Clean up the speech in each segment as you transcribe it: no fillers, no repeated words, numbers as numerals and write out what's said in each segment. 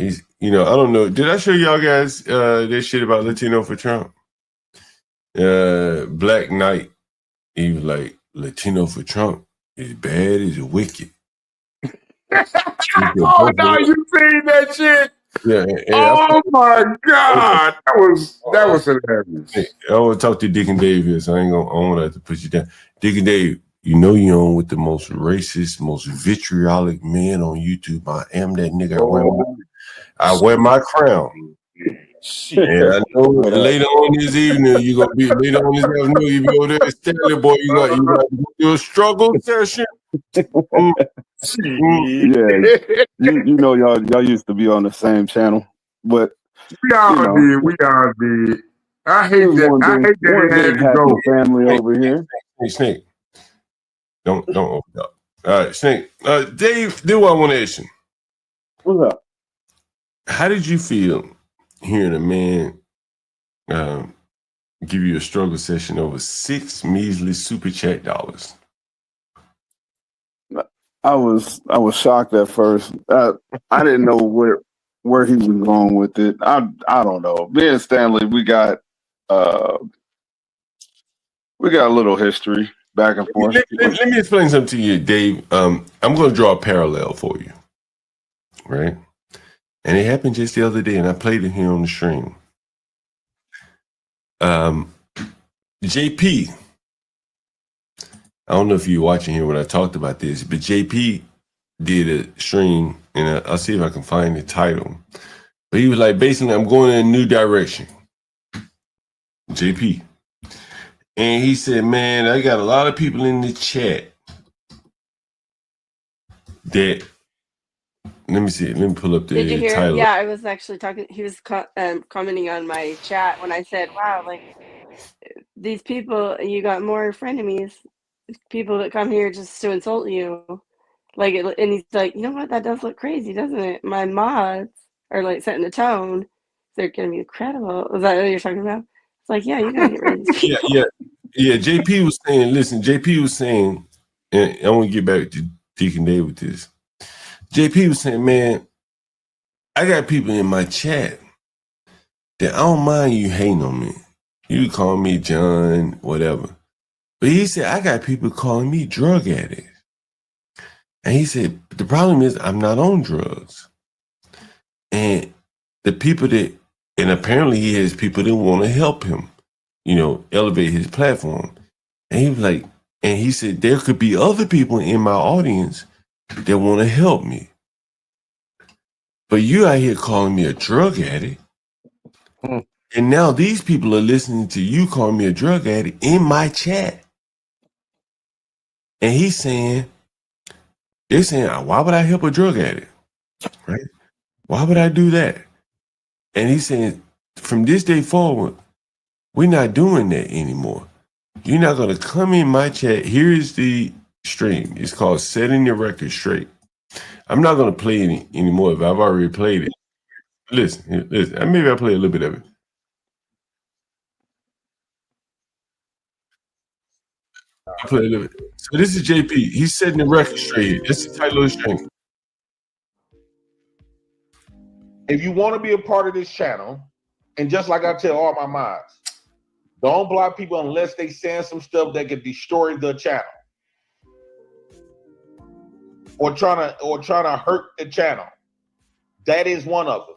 he's, I don't know. Did I show y'all guys this shit about Latino for Trump? Black Knight, he was like, Latino for Trump is bad, is wicked. Oh, no, you seen that shit? Yeah. Oh my God, that was hilarious. I want to talk to Deacon Dave here, so I don't want to have to put you down. Deacon Dave, you're on with the most racist, most vitriolic man on YouTube. I am that nigga. I wear my crown. And I know later on this evening, you're gonna be later on this afternoon, you go there, Stanley boy, you got to go through a struggle session. Yeah, you know y'all used to be on the same channel, but we all did. I hate that. I hate that it had to go. Family over here. Snake. Don't open up. All right, Snake. Dave, do what I want to ask you. What's up? How did you feel hearing a man give you a struggle session over 6 measly super chat dollars? I was shocked at first. I didn't know where he was going with it. I don't know. Me and Stanley, we got a little history back and forth. Let me explain something to you, Dave. I'm going to draw a parallel for you, right? And it happened just the other day, and I played it here on the stream. JP, I don't know if you're watching here when I talked about this, but JP did a stream, and I'll see if I can find the title. But he was like, basically, I'm going in a new direction. JP. And he said, man, I got a lot of people in the chat that, let me see, let me pull up the title. Did you hear? Yeah, I was actually talking, he was commenting on my chat when I said, wow, like, these people, you got more frenemies, people that come here just to insult you. Like, and he's like, you know what? That does look crazy, doesn't it? My mods are like setting the tone. They're going to be incredible. Is that what you're talking about? It's like, yeah, you got to get rid of these people. Yeah. JP was saying, listen, JP was saying, and I want to get back to Deacon Dave with this. JP was saying, man, I got people in my chat that I don't mind you hating on me. You call me John, whatever. But he said, I got people calling me drug addict. And he said, the problem is I'm not on drugs. And the people that, and apparently he has people that want to help him, elevate his platform. And he was like, and he said, there could be other people in my audience that want to help me. But you out here calling me a drug addict. And now these people are listening to you calling me a drug addict in my chat. And he's saying, they're saying, why would I help a drug addict? Right? Why would I do that? And he's saying, from this day forward, we're not doing that anymore. You're not going to come in my chat. Here is the stream. It's called Setting Your Record Straight. I'm not going to play it anymore if I've already played it. Listen. Maybe I'll play a little bit of it. I'll play a little bit. So this is JP. He's setting the record straight. That's the title of the stream. If you want to be a part of this channel, and just like I tell all my mods, don't block people unless they saying some stuff that could destroy the channel. Or trying to hurt the channel. That is one of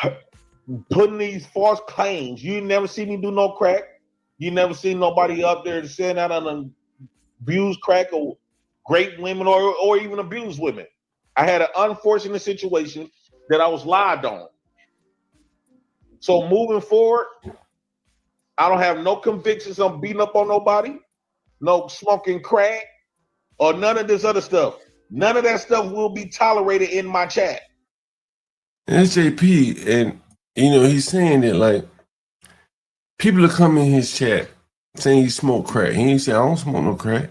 them. Putting these false claims. You never see me do no crack. You never see nobody up there saying that on abuse crack or great women or even abuse women. I had an unfortunate situation that I was lied on. So moving forward, I don't have no convictions on beating up on nobody, no smoking crack, or none of this other stuff. None of that stuff will be tolerated in my chat. And it's JP, and he's saying that like people are coming in his chat saying he smoke crack. He ain't say I don't smoke no crack.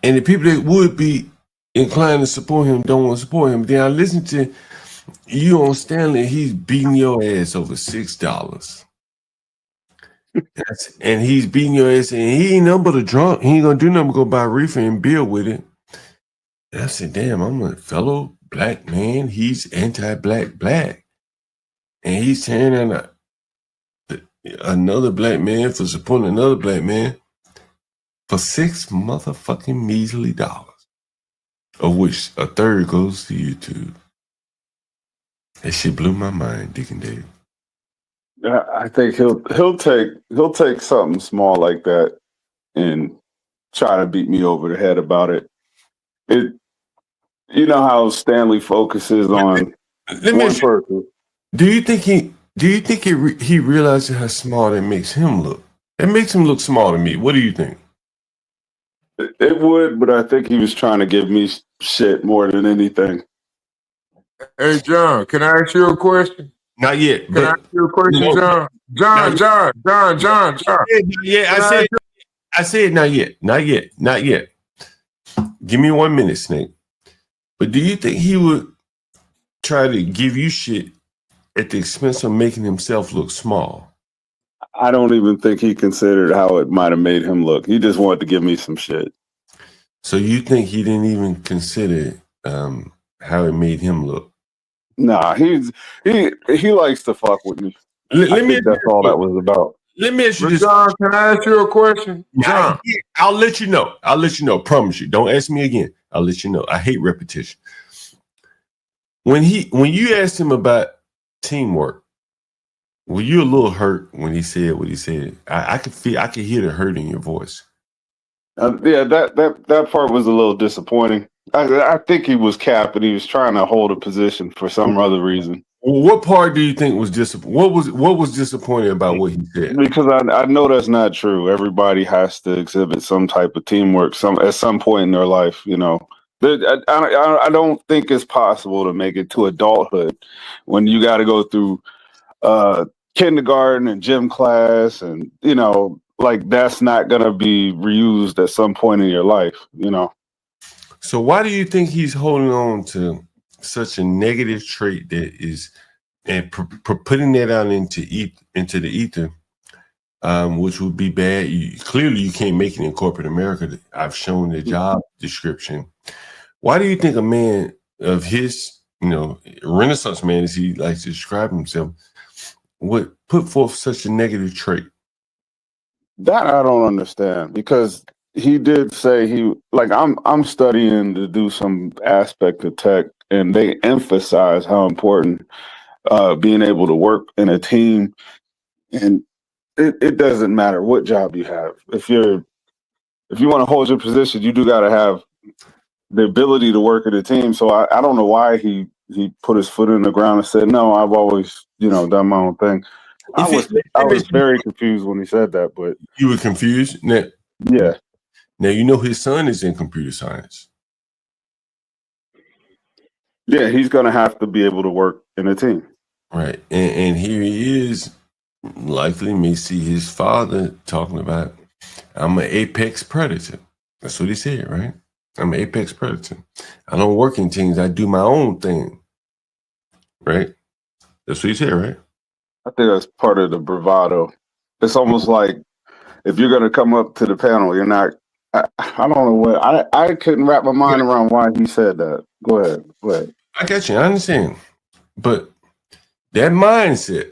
And the people that would be inclined to support him don't want to support him. Then I listen to you on Stanley, he's beating your ass over $6. And he's beating your ass, and he ain't nothing but a drunk. He ain't gonna do nothing but go buy reefer and beer with it. And I said, damn, I'm a fellow black man. He's anti-black. And he's tearing down another black man for supporting another black man for $6 motherfucking measly dollars, of which a third goes to YouTube. That shit blew my mind, Deacon Dave. I think he'll take something small like that and try to beat me over the head about it. You know how Stanley focuses on one person. Do you think he realizes how small that makes him look? It makes him look small to me. What do you think? It would, but I think he was trying to give me shit more than anything. Hey, John, can I ask you a question? Not yet. Can I ask you a question, John? John. Yeah, I said not yet. Give me 1 minute, Snake. But do you think he would try to give you shit at the expense of making himself look small? I don't even think he considered how it might have made him look. He just wanted to give me some shit. So you think he didn't even consider how it made him look? Nah, he likes to fuck with me. That's all that was about. Let me ask you this. John, can I ask you a question? John. I'll let you know. Promise you. Don't ask me again. I'll let you know. I hate repetition. When you asked him about teamwork, were you a little hurt when he said what he said? I could hear the hurt in your voice. Yeah, that part was a little disappointing. I think he was capping. He was trying to hold a position for some other reason. Well, what part do you think was disappointing? What was disappointing about what he said? Because I know that's not true. Everybody has to exhibit some type of teamwork at some point in their life. You know, I don't think it's possible to make it to adulthood when you got to go through kindergarten and gym class, and you know, like that's not gonna be reused at some point in your life. You know. So why do you think he's holding on to such a negative trait that is, and putting that out into the ether, which would be bad? Clearly, you can't make it in corporate America. I've shown the job description. Why do you think a man of his, Renaissance man, as he likes to describe himself, would put forth such a negative trait? That I don't understand, because he did say I'm studying to do some aspect of tech, and they emphasize how important being able to work in a team, and it doesn't matter what job you have. If you want to hold your position, you do got to have the ability to work in a team. So I don't know why he put his foot in the ground and said, no, I've always done my own thing. I was very confused when he said that, but you were confused? Yeah. Now his son is in computer science. Yeah, he's going to have to be able to work in a team. Right. And here he is, likely may see his father talking about, I'm an apex predator. That's what he said, right? I'm an apex predator. I don't work in teams. I do my own thing. Right? That's what he said, right? I think that's part of the bravado. It's almost like if you're going to come up to the panel, you're not. I don't know what. I couldn't wrap my mind around why he said that. Go ahead. I got you. I understand. But that mindset,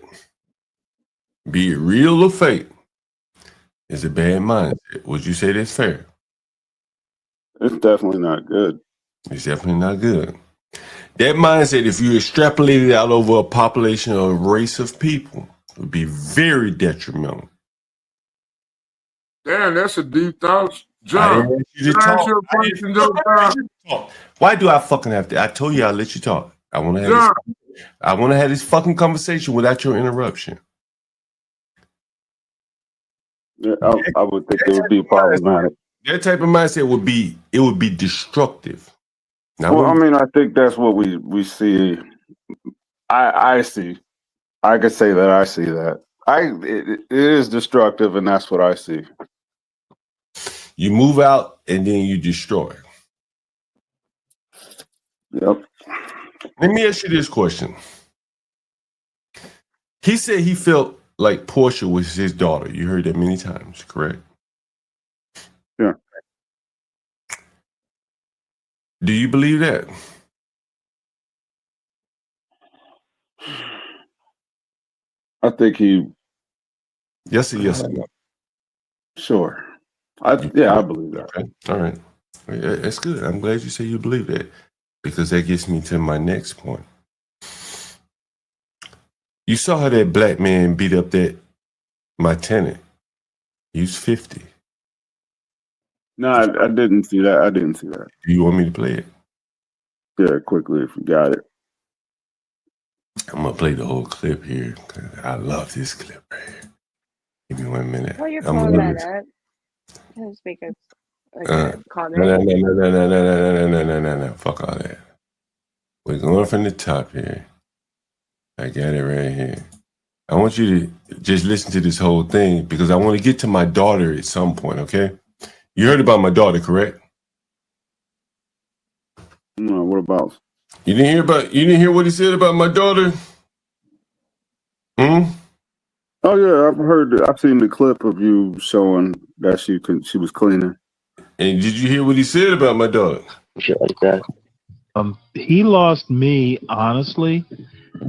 be it real or fake, is a bad mindset. Would you say that's fair? It's definitely not good. It's definitely not good. That mindset, if you extrapolate it out over a population or a race of people, would be very detrimental. Damn, that's a deep thought. John, why do I fucking have to? I told you I'll let you talk. I want to have this fucking conversation without your interruption. Yeah, I would think it would be problematic. That type of mindset would be destructive. Now, I mean, I think that's what we see. I see. I could say that I see that. It is destructive, and that's what I see. You move out and then you destroy. Yep. Let me ask you this question. He said he felt like Portia was his daughter. You heard that many times, correct? Yeah. Do you believe that? I think he. Yes or yes or no? Sure. I believe that. Okay. All right. That's good. I'm glad you say you believe that, because that gets me to my next point. You saw how that black man beat up my tenant. He was 50. No, I didn't see that. I didn't see that. Do you want me to play it? Yeah, quickly if you got it. I'm gonna play the whole clip here. I love this clip right here. Give me 1 minute. While you're pulling that up, can I just make a comment? No. Fuck all that. We're going from the top here. I got it right here. I want you to just listen to this whole thing, because I want to get to my daughter at some point, okay? You heard about my daughter, correct? No, what about? You didn't hear what he said about my daughter? Oh yeah, I've heard it. I've seen the clip of you showing that she was cleaning. And did you hear what he said about my daughter? Shit like that. He lost me, honestly,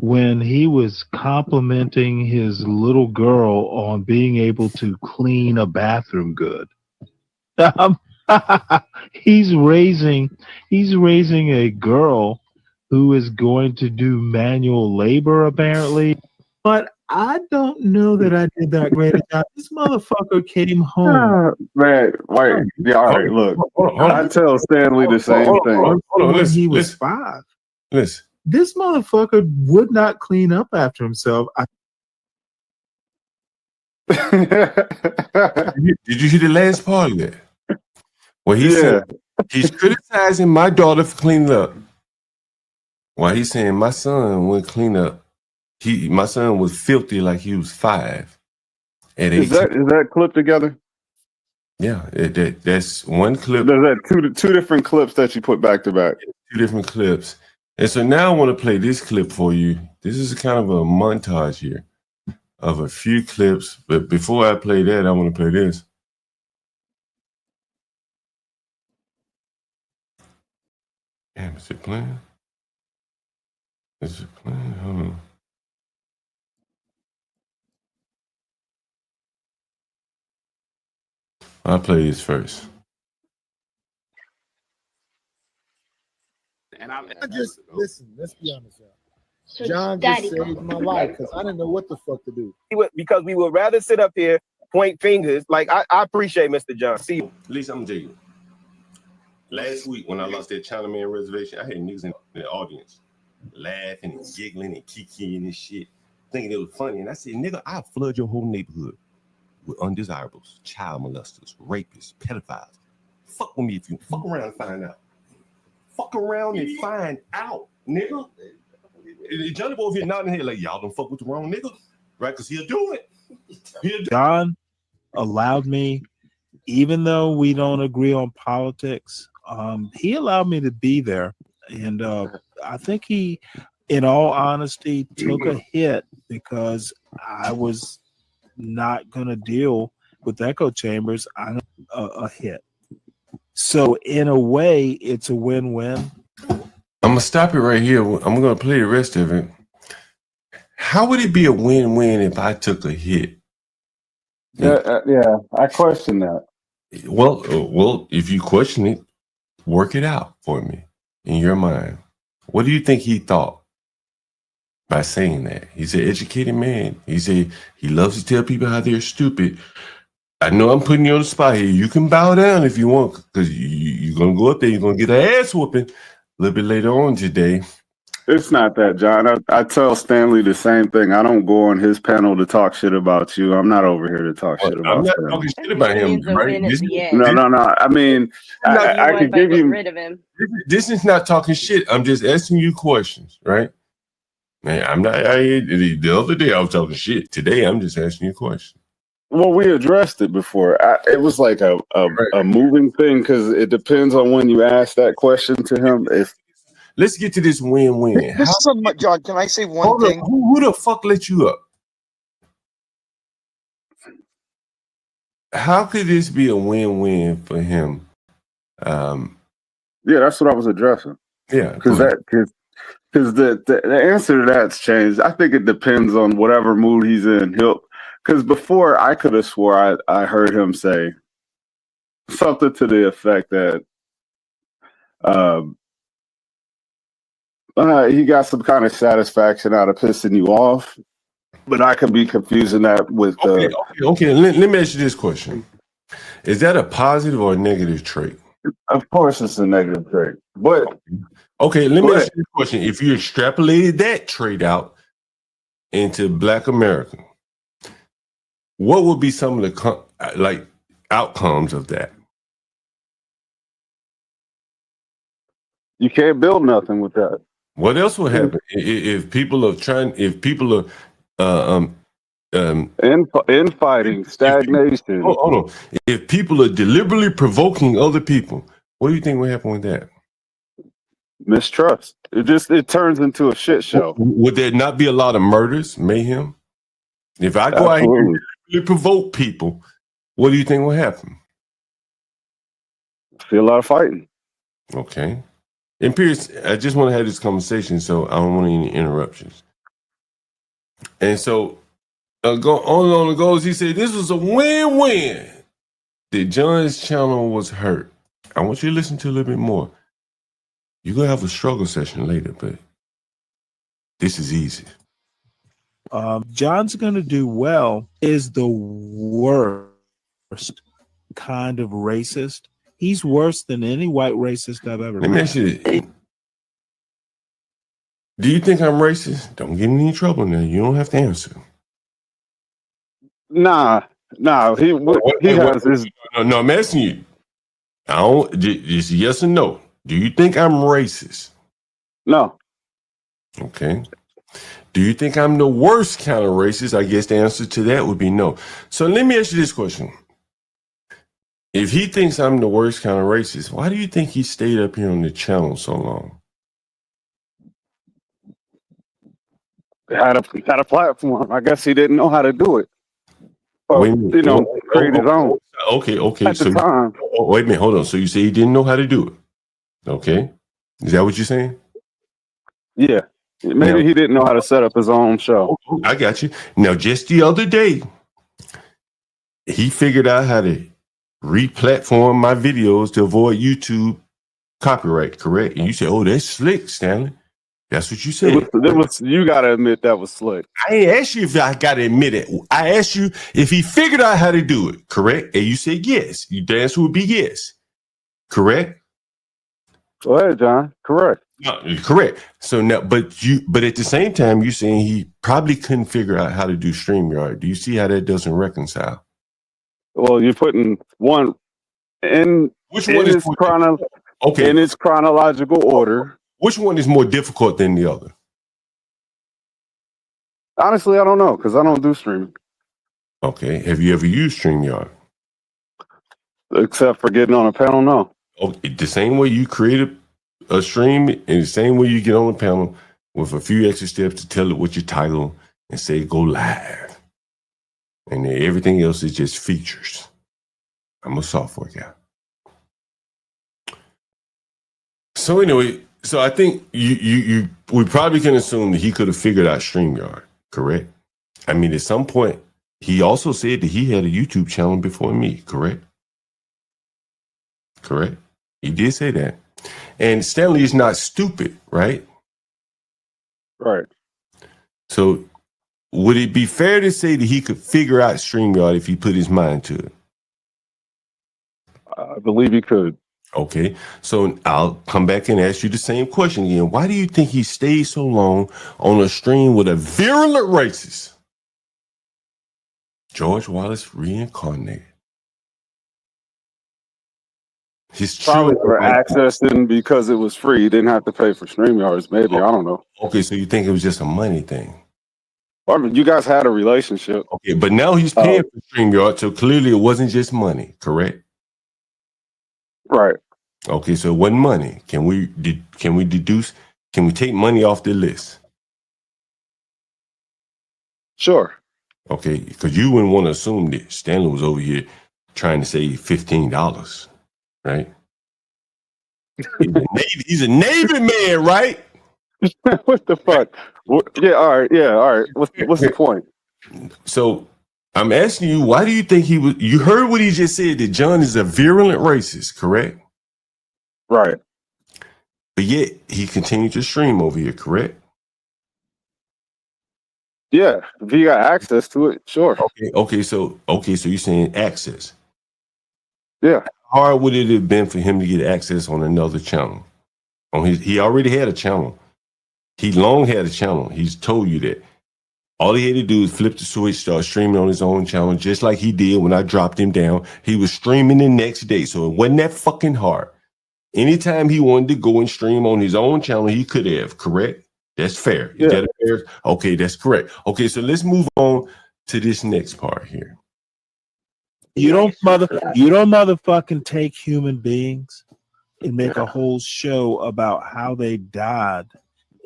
when he was complimenting his little girl on being able to clean a bathroom good. He's raising a girl who is going to do manual labor, apparently. But I don't know that I did that great a job. This motherfucker came home. Man, wait. Yeah, all right, look. I tell Stanley the same thing. When he was 5. Listen. This motherfucker would not clean up after himself. Did you hear the last part of that? Well, he said he's criticizing my daughter for cleaning up, while he's saying my son wouldn't clean up. My son was filthy like he was 5 at 18. Is that clip together? Yeah, that's one clip. There's that two different clips that you put back to back. 2 different clips. And so now I want to play this clip for you. This is kind of a montage here of a few clips. But before I play that, I want to play this. Damn, is it playing? Is it playing? Hold on. I'll play this first. And I just listen. Let's be honest, y'all. John just saved my life because I didn't know what the fuck to do. Because we would rather sit up here, point fingers. Like I appreciate Mr. John. See, at least I'm Jacob. Last week when I lost that Chinaman reservation, I had niggas in the audience laughing and giggling and kikiing and shit, thinking it was funny. And I said, nigga, I'll flood your whole neighborhood with undesirables, child molesters, rapists, pedophiles. Fuck with me if you fuck around and find out. Fuck around and find out, nigga. Johnny Boy over here nodding here like, y'all don't fuck with the wrong nigga, right? Because he'll do it. John allowed me, even though we don't agree on politics, he allowed me to be there. And I think he, in all honesty, took a hit because I was not going to deal with echo chambers. I got a hit. So in a way, it's a win-win. I'm gonna stop it right here. I'm gonna play the rest of it. How would it be a win-win if I took a hit? Yeah, I question that. Well, if you question it, work it out for me in your mind. What do you think he thought by saying that? He's an educated man. He said he loves to tell people how they're stupid. I know I'm putting you on the spot here. You can bow down if you want, because you're going to go up there. You're going to get an ass whooping a little bit later on today. It's not that, John. I tell Stanley the same thing. I don't go on his panel to talk shit about you. I'm not over here to talk shit about I'm not Stanley. talking shit about him, right? No. I mean, I can give you... rid of him. This is not talking shit. I'm just asking you questions, right? Man, I'm not... the other day I was talking shit. Today I'm just asking you questions. Well, we addressed it before. It was like a moving thing because it depends on when you ask that question to him. Let's get to this win-win. John, can I say one thing? Who the fuck let you up? How could this be a win-win for him? Yeah, that's what I was addressing. Yeah, Because the answer to that's changed. I think it depends on whatever mood he's in. Because before I could have swore I heard him say something to the effect that he got some kind of satisfaction out of pissing you off. But I could be confusing that with okay. Let me ask you this question: is that a positive or a negative trait? Of course, it's a negative trait. But okay, let me ask you this question: if you extrapolated that trait out into Black America, what would be some of the outcomes of that? You can't build nothing with that. What else would happen if people are trying? If people are infighting, stagnation. Hold on. If people are deliberately provoking other people, what do you think will happen with that? Mistrust. It turns into a shit show. Would there not be a lot of murders, mayhem? If I go out here and really provoke people, what do you think will happen? See a lot of fighting. Okay. And Pierce, I just want to have this conversation, so I don't want any interruptions. And so, go on it goes. He said this was a win-win. That John's channel was hurt. I want you to listen to a little bit more. You're gonna have a struggle session later, but this is easy. John's gonna do well is the worst kind of racist. He's worse than any white racist I've ever met. Let me ask you this. Do you think I'm racist? Don't get in any trouble now. You don't have to answer. Nah. He has his. No, I'm asking you. I don't. Just yes or no. Do you think I'm racist? No. Okay. Do you think I'm the worst kind of racist? I guess the answer to that would be no. So let me ask you this question. If he thinks I'm the worst kind of racist, why do you think he stayed up here on the channel so long? Had a platform. I guess he didn't know how to do it. Create his own. Okay. At the time. Wait a minute, hold on. So you say he didn't know how to do it? Okay. Is that what you're saying? Yeah. Maybe he didn't know how to set up his own show. I got you. Now, just the other day, he figured out how to re-platform my videos to avoid YouTube copyright, correct? And you say, oh, that's slick, Stanley. That's what you said. You got to admit that was slick. I ain't asked you if I got to admit it. I asked you if he figured out how to do it, correct? And you said yes. The answer would be yes. Correct? Go ahead, John. Correct. No, correct. So now, but at the same time, you're saying he probably couldn't figure out how to do StreamYard. Do you see how that doesn't reconcile? Well, you're putting one in its chronological order. Which one is more difficult than the other? Honestly, I don't know because I don't do streaming. Okay. Have you ever used StreamYard? Except for getting on a panel, no. Okay. The same way you create a stream and the same way you get on a panel with a few extra steps to tell it what your title and say go live. And then everything else is just features. I'm a software guy. So anyway, so I think we probably can assume that he could have figured out StreamYard, correct? I mean, at some point, he also said that he had a YouTube channel before me, correct? Correct. He did say that. And Stanley is not stupid, right? Right. So would it be fair to say that he could figure out StreamYard if he put his mind to it? I believe he could. Okay, so I'll come back and ask you the same question again. Why do you think he stayed so long on a stream with a virulent racist? George Wallace reincarnated. His probably for accessing because it was free. He didn't have to pay for StreamYards, maybe. I don't know. Okay, so you think it was just a money thing? I mean, you guys had a relationship. Okay, but now he's paying for StreamYard, so clearly it wasn't just money, correct? Right. Okay, so it wasn't money. Can we deduce? Can we take money off the list? Sure. Okay, because you wouldn't want to assume that Stanley was over here trying to save $15, right? He's a Navy man, right? What the fuck? Yeah, all right. What's the point? So I'm asking you, why do you think he was? You heard what he just said, that John is a virulent racist, correct? Right. But yet he continued to stream over here, correct? Yeah, if you got access to it, sure. Okay. So you're saying access? Yeah. How hard would it have been for him to get access on another channel? He already had a channel. He long had a channel. He's told you that. All he had to do is flip the switch, start streaming on his own channel, just like he did when I dropped him down. He was streaming the next day, so it wasn't that fucking hard. Anytime he wanted to go and stream on his own channel, he could have, correct? That's fair. Yeah. Is that fair? Okay, that's correct. Okay, so let's move on to this next part here. You don't motherfucking take human beings and make a whole show about how they died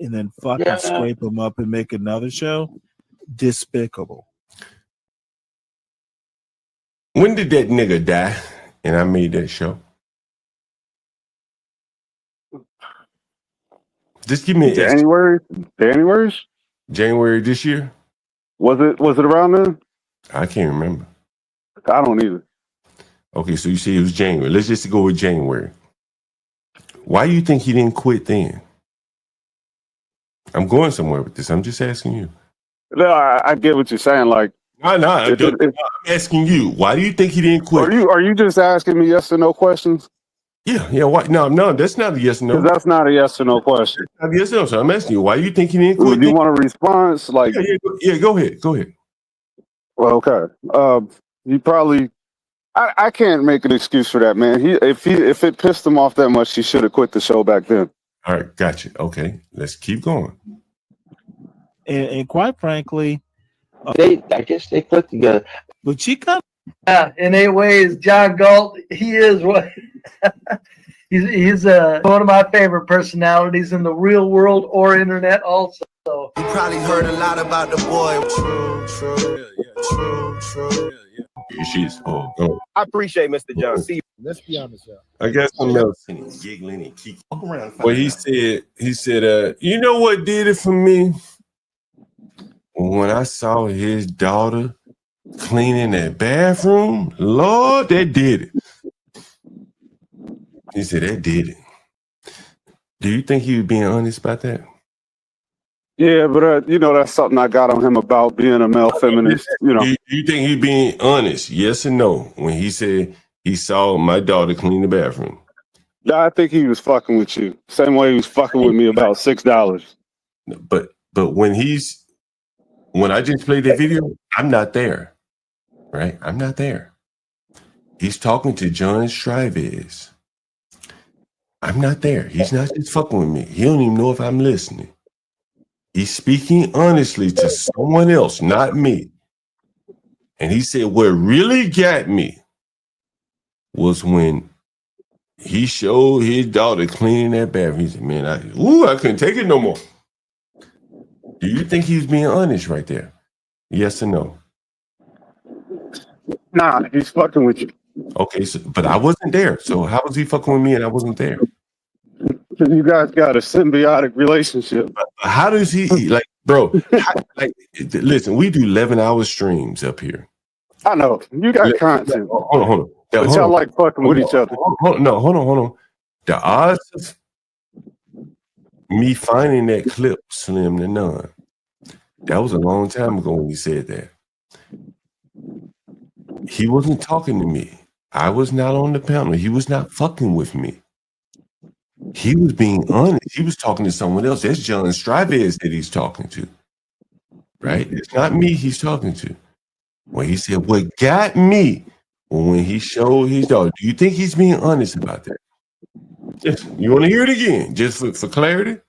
and then fucking scrape them up and make another show. Despicable. When did that nigga die? And I made that show. Just give me an January this year. Was it around then? I can't remember. I don't either. Okay, so you say it was January. Let's just go with January. Why do you think he didn't quit then? I'm going somewhere with this. I'm just asking you. No, I get what you're saying. Like, no, I'm asking you. Why do you think he didn't quit? Are you just asking me yes or no questions? Yeah. Why? No, that's not a yes or no. That's not a yes or no question. Yes or no. So I'm asking you, why do you think he didn't quit? Do you want a response? Like, yeah, go ahead. Well, okay. He probably. I can't make an excuse for that, man. If it pissed him off that much, he should have quit the show back then. All right, gotcha. Okay, let's keep going. And quite frankly, I guess they click together. But Chica, in 8 ways, John Galt, he is what he's one of my favorite personalities in the real world or internet also. You probably heard a lot about the boy. True. She's I appreciate Mr. John. See, let's be honest, y'all. I got something else. Giggling and keep around. Well, he said, you know what did it for me? When I saw his daughter cleaning that bathroom, Lord, that did it. He said that did it. Do you think he was being honest about that? Yeah, but that's something I got on him about being a male feminist. Do you think he being honest? Yes or no? When he said he saw my daughter clean the bathroom. No, I think he was fucking with you. Same way he was fucking with me about $6. But when I just played that video, I'm not there. Right? I'm not there. He's talking to John Strives. I'm not there. He's not just fucking with me. He don't even know if I'm listening. He's speaking honestly to someone else, not me. And he said, what really got me was when he showed his daughter cleaning that bathroom. He said, man, I couldn't take it no more. Do you think he's being honest right there? Yes or no? Nah, he's fucking with you. Okay, but I wasn't there. So how was he fucking with me and I wasn't there? You guys got a symbiotic relationship. How does he, like, bro, listen, we do 11-hour streams up here. I know. You got content. Hold on. But y'all like fucking with each other. Hold on. The odds of me finding that clip slim to none. That was a long time ago when he said that. He wasn't talking to me. I was not on the panel. He was not fucking with me. He was being honest. He was talking to someone else. That's John Strives that he's talking to. Right? It's not me he's talking to. When he said, what got me when he showed his daughter, do you think he's being honest about that? Yes. You want to hear it again, just for clarity?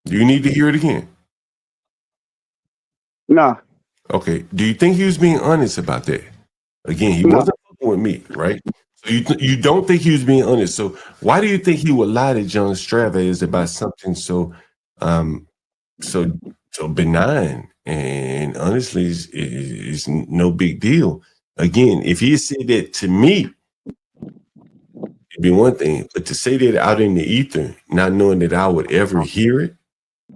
Do you need to hear it again? Nah. Okay. Do you think he was being honest about that? Again, he wasn't fucking with me, right? So you don't think he was being honest. So why do you think he would lie to John Strives about something so benign and honestly is no big deal? Again, if he had said that to me, be one thing, but to say that out in the ether, not knowing that I would ever hear it,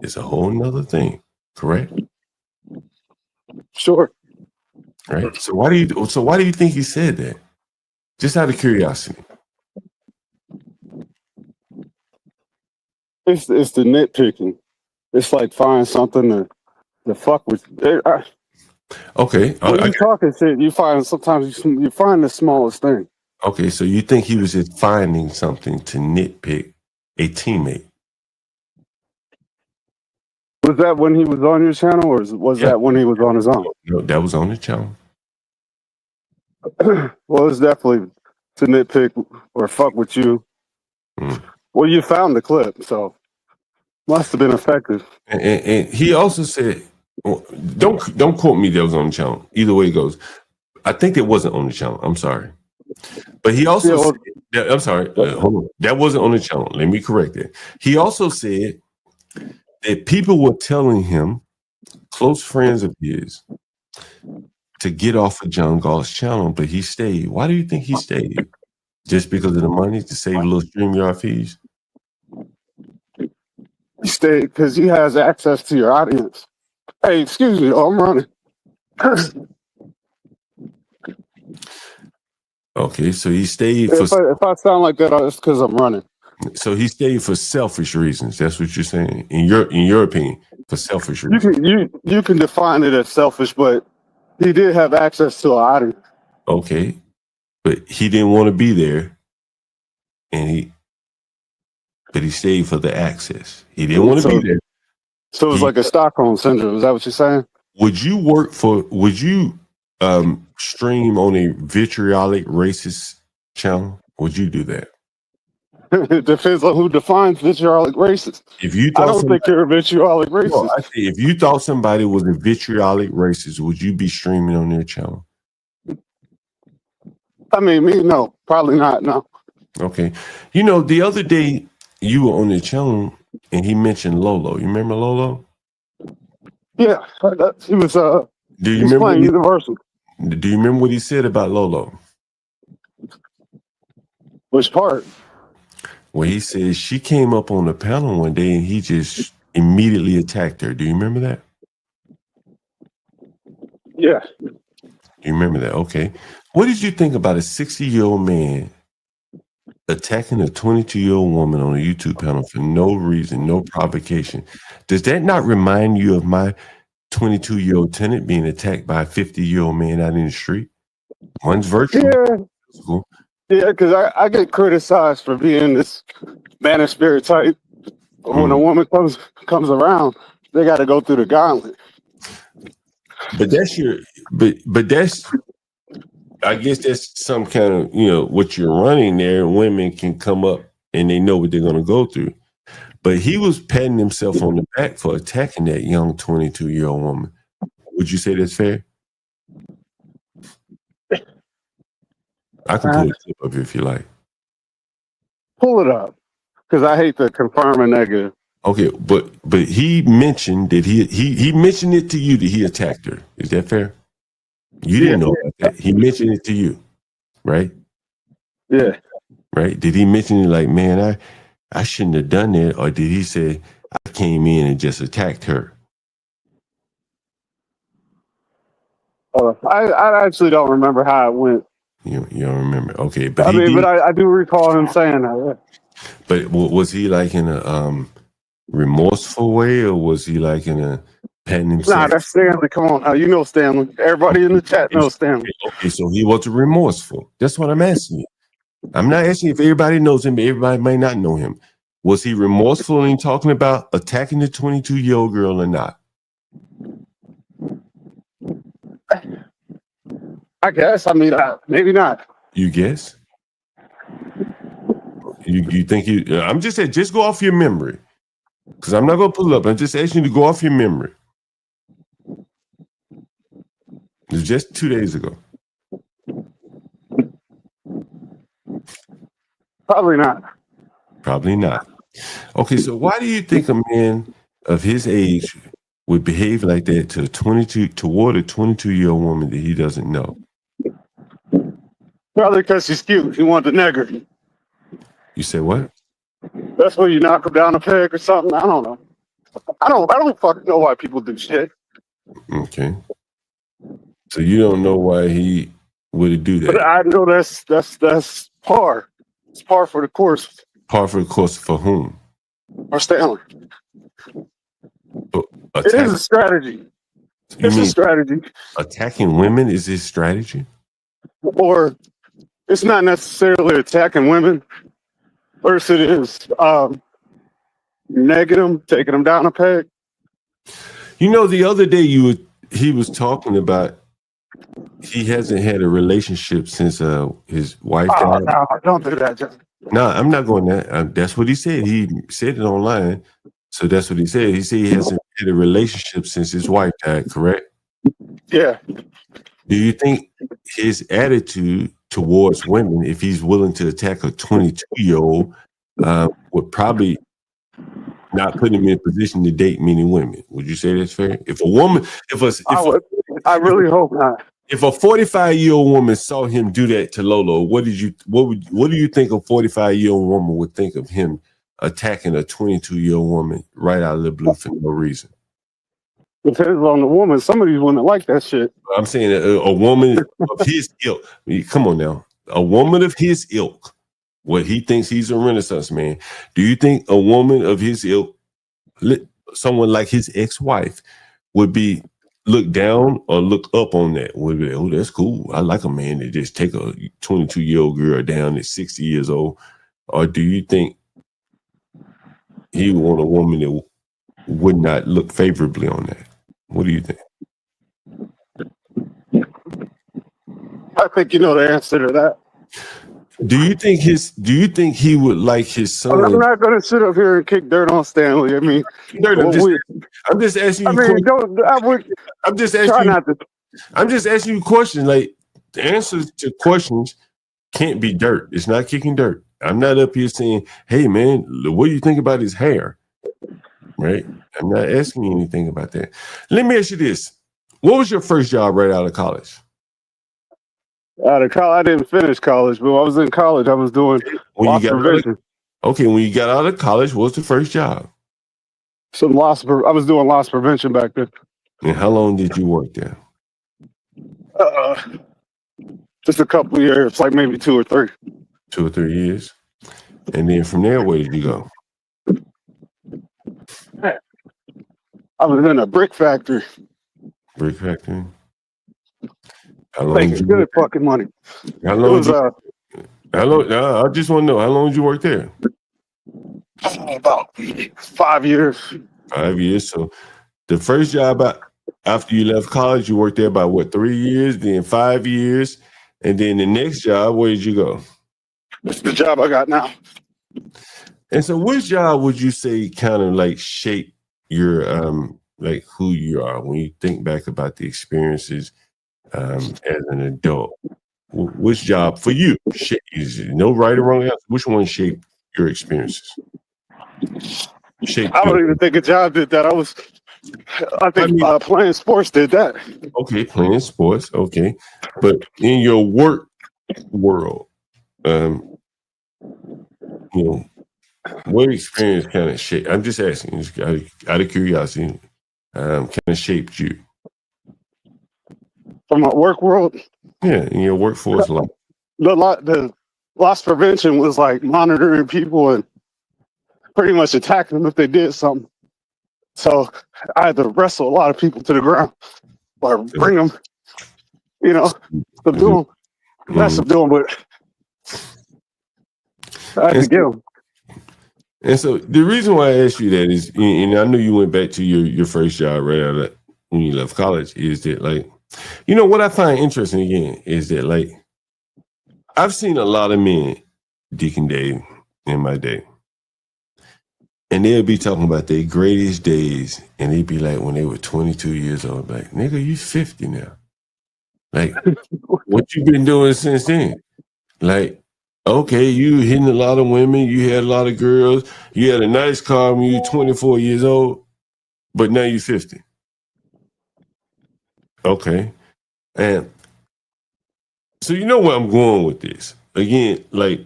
is a whole nother thing. Correct? Sure. Right. So why do you think he said that? Just out of curiosity. It's the nitpicking. It's like find something to fuck with. Okay. When you talking shit, you find sometimes you find the smallest thing. Okay, so you think he was just finding something to nitpick a teammate? Was that when he was on your channel, or was that when he was on his own? No, that was on the channel. Well, it's definitely to nitpick or fuck with you. Well, you found the clip, so must have been effective. And he also said, don't quote me that was on the channel. Either way it goes. I think it wasn't on the channel. I'm sorry. But he also said, I'm sorry, hold on. That wasn't on the channel. Let me correct it. He also said that people were telling him, close friends of his, to get off of John Galt's channel, but he stayed. Why do you think he stayed? Just because of the money to save a little StreamYard fees? He stayed because he has access to your audience. Hey, excuse me, I'm running. Okay, so he stayed if I sound like that, it's because I'm running. So he stayed for selfish reasons. That's what you're saying, in your opinion, for selfish reasons. You can define it as selfish, but he did have access to an audience. Okay, but he didn't want to be there, but he stayed for the access. He didn't want to be there. So it's like a Stockholm syndrome. Is that what you're saying? Would you stream on a vitriolic racist channel? Would you do that? It depends on who defines vitriolic racist. I don't think you're a vitriolic racist. No, I say if you thought somebody was a vitriolic racist, would you be streaming on their channel? I mean, me, no, probably not. No. Okay. You know, the other day you were on the channel and he mentioned Lolo. You remember Lolo? Yeah, he was. Do you remember playing Universal? Do you remember what he said about Lolo? Which part? Well, he said she came up on the panel one day and he just immediately attacked her. Do you remember that? Yeah. You remember that? Okay. What did you think about a 60-year-old man attacking a 22-year-old woman on a YouTube panel for no reason, no provocation? Does that not remind you of my 22-year-old tenant being attacked by a 50-year-old man out in the street? One's virtual. Yeah, because I get criticized for being this man of spirit type. When a woman comes around, they got to go through the gauntlet. But that's I guess that's some kind of, what you're running there. Women can come up and they know what they're going to go through. But he was patting himself on the back for attacking that young 22-year-old woman. Would you say that's fair? I can pull a clip up if you like. Pull it up, because I hate to confirm a negative. Okay, but he mentioned that he mentioned it to you that he attacked her. Is that fair? You didn't know about that. He mentioned it to you, right? Yeah. Right? Did he mention it like, man, I shouldn't have done that, or did he say I came in and just attacked her? I actually don't remember how it went. You don't remember? Okay, but I do recall him saying that. Yeah. But was he like in a remorseful way, or was he like in a patting himself? Nah, that's Stanley. Come on, you know Stanley. Everybody in the chat knows Stanley. Okay, so he wasn't remorseful. That's what I'm asking you. I'm not asking if everybody knows him, but everybody may not know him. Was he remorseful in talking about attacking the 22-year-old girl or not? I guess. I mean, maybe not. You guess? You think you? I'm just saying, just go off your memory, because I'm not going to pull it up. I'm just asking you to go off your memory. It was just 2 days ago. Probably not. Probably not. Okay, so why do you think a man of his age would behave like that toward a 22-year-old woman that he doesn't know? Probably because she's cute. He wanted to neg her. You said what? That's where you knock them down a peg or something. I don't know. I don't fucking know why people do shit. Okay. So you don't know why he would do that. But I know that's par. It's par for the course. Par for the course for whom? Or Stanley. It Attack. is a strategy. It's a strategy. Attacking women is his strategy? Or it's not necessarily attacking women. First it is negging them, taking them down a peg. You know, the other day he was talking about he hasn't had a relationship since his wife died. No, don't do that, John. No, I'm not going that. That's what he said. He said it online. So that's what he said. He said he hasn't had a relationship since his wife died, correct? Yeah. Do you think his attitude towards women, if he's willing to attack a 22-year-old, would probably not put him in a position to date many women? Would you say that's fair? If a woman, I really hope not. If a 45-year-old woman saw him do that to Lolo, what do you think a 45-year-old woman would think of him attacking a 22-year-old woman right out of the blue for no reason? Depends on the woman. Some of these women like that shit. I'm saying a woman of his ilk. Come on now. A woman of his ilk. What he thinks he's a Renaissance man. Do you think a woman of his ilk, someone like his ex-wife, would be look down or look up on that? Would be, oh, that's cool. I like a man that just take a 22-year-old girl down at 60 years old. Or do you think he would want a woman that would not look favorably on that? What do you think? I think you know the answer to that. Do you think he would like his son? I'm not going to sit up here and kick dirt on Stanley. I mean, I'm just asking you. I'm just asking you questions. Like, the answers to questions can't be dirt. It's not kicking dirt. I'm not up here saying, "Hey, man, what do you think about his hair?" Right? I'm not asking you anything about that. Let me ask you this: what was your first job right out of college? Out of college, I didn't finish college, but when I was in college, I was doing loss prevention. When you got out of college, what was the first job? I was doing loss prevention back then. And how long did you work there? Just a couple of years, like maybe 2 or 3. 2 or 3 years. And then from there, where did you go? I was in a brick factory. Brick factory? How long making good fucking money. How long? I just want to know, how long did you work there? About 5 years. 5 years. So the first job after you left college, you worked there about what, 3 years, then 5 years, and then the next job, where did you go? It's the job I got now. And so which job would you say kind of like shape your like who you are when you think back about the experiences as an adult? Which job for you is no right or wrong answer? Which one shaped your experiences? I don't even think a job did that. I think playing sports did that. Okay, playing sports. Okay, but in your work world, what experience kind of shaped? I'm just asking, just out of curiosity, kind of shaped you from my work world. Yeah, in your workforce life. The loss prevention was like monitoring people and pretty much attacking them if they did something. So I had to wrestle a lot of people to the ground or bring them, subdue them. Not subdue them, but I had to get them. And so the reason why I asked you that is, and I know you went back to your first job right out of when you left college, is that like, what I find interesting again is that like, I've seen a lot of men, Deacon Dave, in my day, and they'll be talking about their greatest days, and they'd be like, when they were 22 years old, like, nigga, you 50 now. Like, what you been doing since then? Like, okay, you hitting a lot of women, you had a lot of girls, you had a nice car when you were 24 years old, but now you're 50. Okay. And so you know where I'm going with this. Again, like,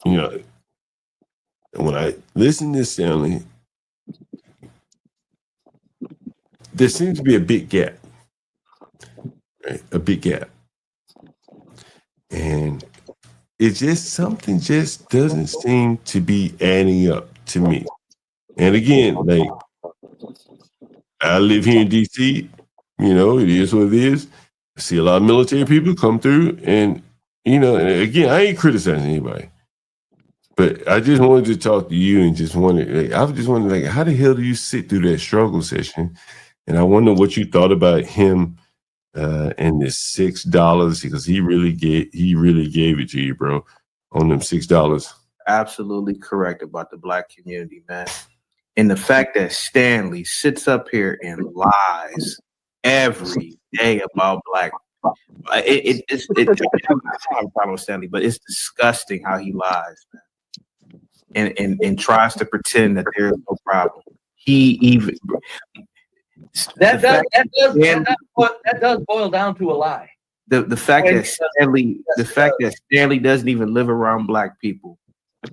You know, when I listen to Stanley, there seems to be a big gap, right? A big gap. And it just, something just doesn't seem to be adding up to me. And again, like, I live here in DC, you know, it is what it is. I see a lot of military people come through, and, you know, and again, I ain't criticizing anybody. But I just wanted to talk to you and just wondered, like, I was just wondering, like, how the hell do you sit through that struggle session? And I wonder what you thought about him and this $6, because he really gave it to you, bro, on them $6. Absolutely correct about the Black community, man. And the fact that Stanley sits up here and lies every day about Black, it's I'm talking about Stanley, but it's disgusting how he lies, man, and tries to pretend that there's no problem. He even that does boil down to a lie. The fact that Stanley doesn't even live around Black people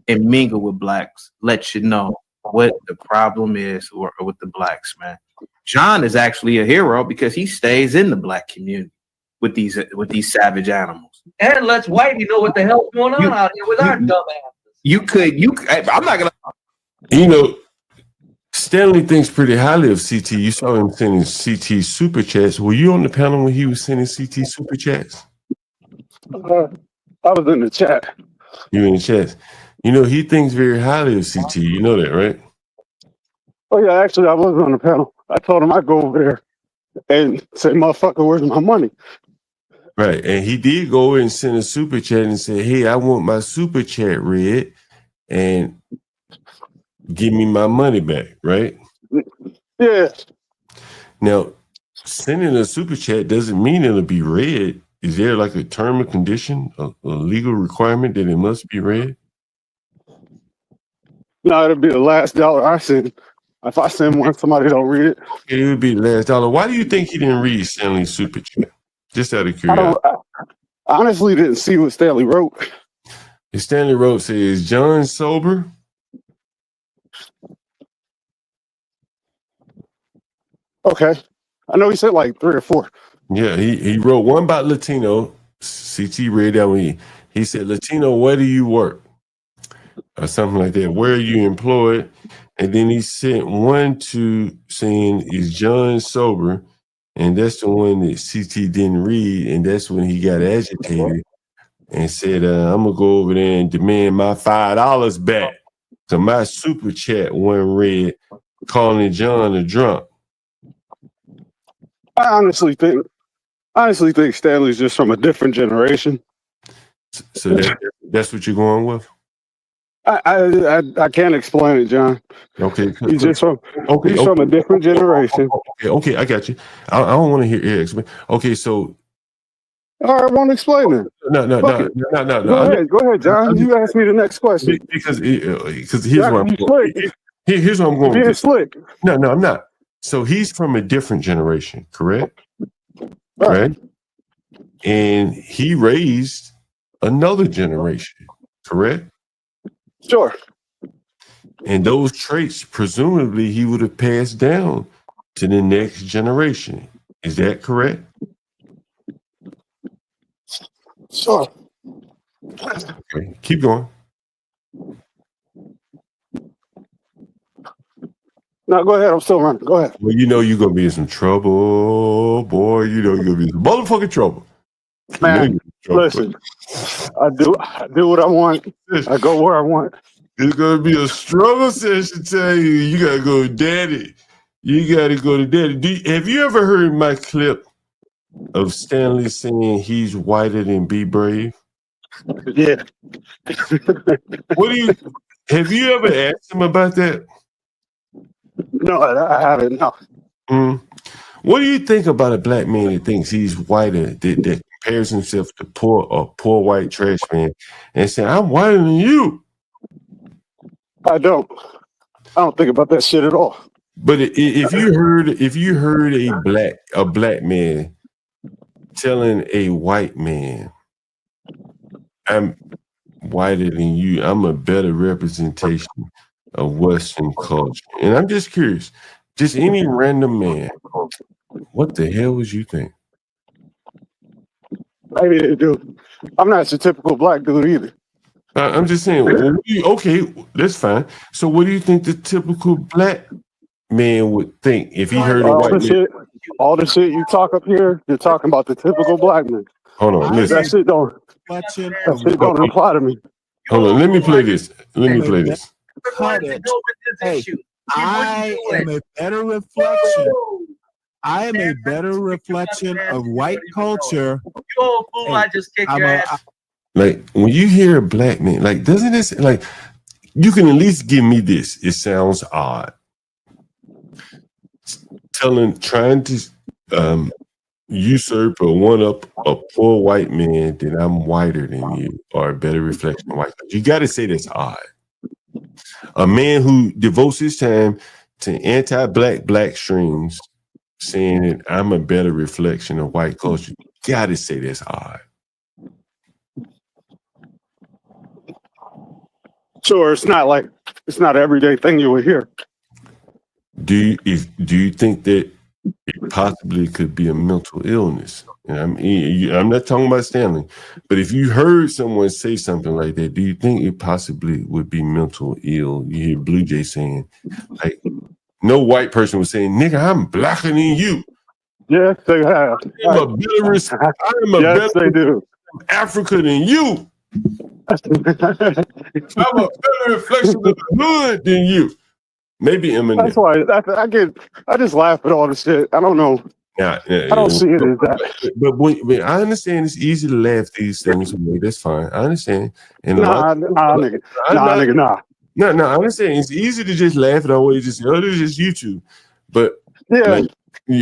and mingle with Blacks lets you know what the problem is or with the Blacks, man. John is actually a hero because he stays in the Black community with these savage animals and lets Whitey know what the hell's going on out here with our dumb asses. I'm not gonna. You know, Stanley thinks pretty highly of CT. You saw him sending CT super chats. Were you on the panel when he was sending CT super chats? I was in the chat. You were in the chat. You know, he thinks very highly of CT. You know that, right? Oh, yeah, actually, I was on the panel. I told him I'd go over there and say, motherfucker, where's my money? Right. And he did go and send a super chat and say, hey, I want my super chat read and give me my money back, right? Yeah. Now, sending a super chat doesn't mean it'll be read. Is there like a term and condition, a legal requirement that it must be read? No, it'll be the last dollar I send. If I send one, somebody don't read it. It would be the last dollar. Why do you think he didn't read Stanley's super chat? Just out of curiosity. I honestly didn't see what Stanley wrote. Stanley wrote, says, John sober? Okay. I know he said like 3 or 4. Yeah, he wrote one about Latino. CT read that one. He said, Latino, where do you work? Or something like that. Where are you employed? And then he sent one to saying, is John sober? And that's the one that CT didn't read. And that's when he got agitated and said, I'm going to go over there and demand my $5 back. So my super chat wasn't read, calling John a drunk. I honestly think Stanley's just from a different generation. So that's what you're going with? I can't explain it, John. Okay. He's just from from a different generation. Okay, I got you. I don't want to hear it explain. Okay, so all right, I won't explain it. No. Go ahead, John. You ask me the next question. Because here's where I'm going. Here's where I'm going. Being slick. No, I'm not. So he's from a different generation, correct? Right. And he raised another generation, correct? Sure. And those traits, presumably, he would have passed down to the next generation. Is that correct? Sure. Okay, keep going. No, go ahead. I'm still running. Go ahead. Well, you know you're going to be in some trouble, boy. You know you're going to be in some motherfucking trouble. Man, listen, I do what I want. I go where I want. It's going to be a struggle session. Tell you got to go to daddy. You got to go to daddy. Have you ever heard my clip of Stanley saying he's whiter than Be Brave? Yeah. Have you ever asked him about that? No, I haven't. No. What do you think about a black man that thinks he's whiter, that compares himself to a poor white trash man, and saying, "I'm whiter than you"? I don't think about that shit at all. But if you heard a black man telling a white man, whiter than you. I'm a better representation of Western culture. And I'm just curious, just any random man, what the hell would you think? Maybe they do. I'm not your typical black dude either. I'm just saying, well, okay, that's fine. So what do you think the typical black man would think if he heard a white man? All the shit you talk up here, you're talking about the typical black man. Hold on, listen. That shit don't apply to me. Hold on, let me play this. Cut it. Hey, I am a better reflection. I am a better reflection of white culture. I just kicked your ass. Like when you hear a black man, like doesn't this like you can at least give me this? It sounds odd. Trying to usurp or one up a poor white man that I'm whiter than you or a better reflection of white. You got to say that's odd. A man who devotes his time to anti-black streams, saying that I'm a better reflection of white culture. You got to say that's odd. Sure, it's not an everyday thing you would hear. Do you think that it possibly could be a mental illness? And I'm not talking about Stanley, but if you heard someone say something like that, do you think it possibly would be mental ill? You hear Blue Jay saying, like, no white person was saying, "Nigga, I'm blacker than you." Yes, they have. I'm a better Africa than you. I'm a better reflection of the hood than you. Maybe Eminem. That's why I just laugh at all the shit. I don't know. Yeah, I don't see it as that. But I understand it's easy to laugh these things away. That's fine. I understand. And nigga. No, I understand. It's easy to just laugh it away. Just this is just YouTube. But yeah,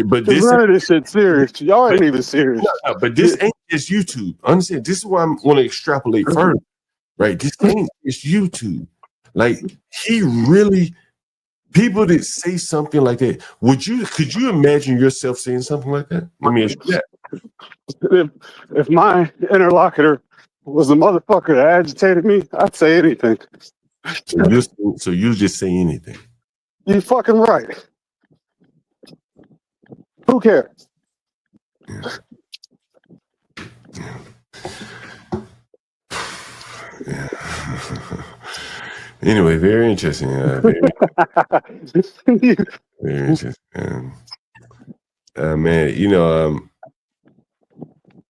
but this none of this shit serious. Y'all ain't even serious. No, but this ain't just YouTube. Understand? This is why I'm going to extrapolate further. Right? This ain't just YouTube. Like he really. People that say something like that, could you imagine yourself saying something like that? Let me ask you that. If my interlocutor was the motherfucker that agitated me, I'd say anything. So you just say anything. You fucking right. Who cares? Yeah. Anyway, very interesting. Very interesting. Man,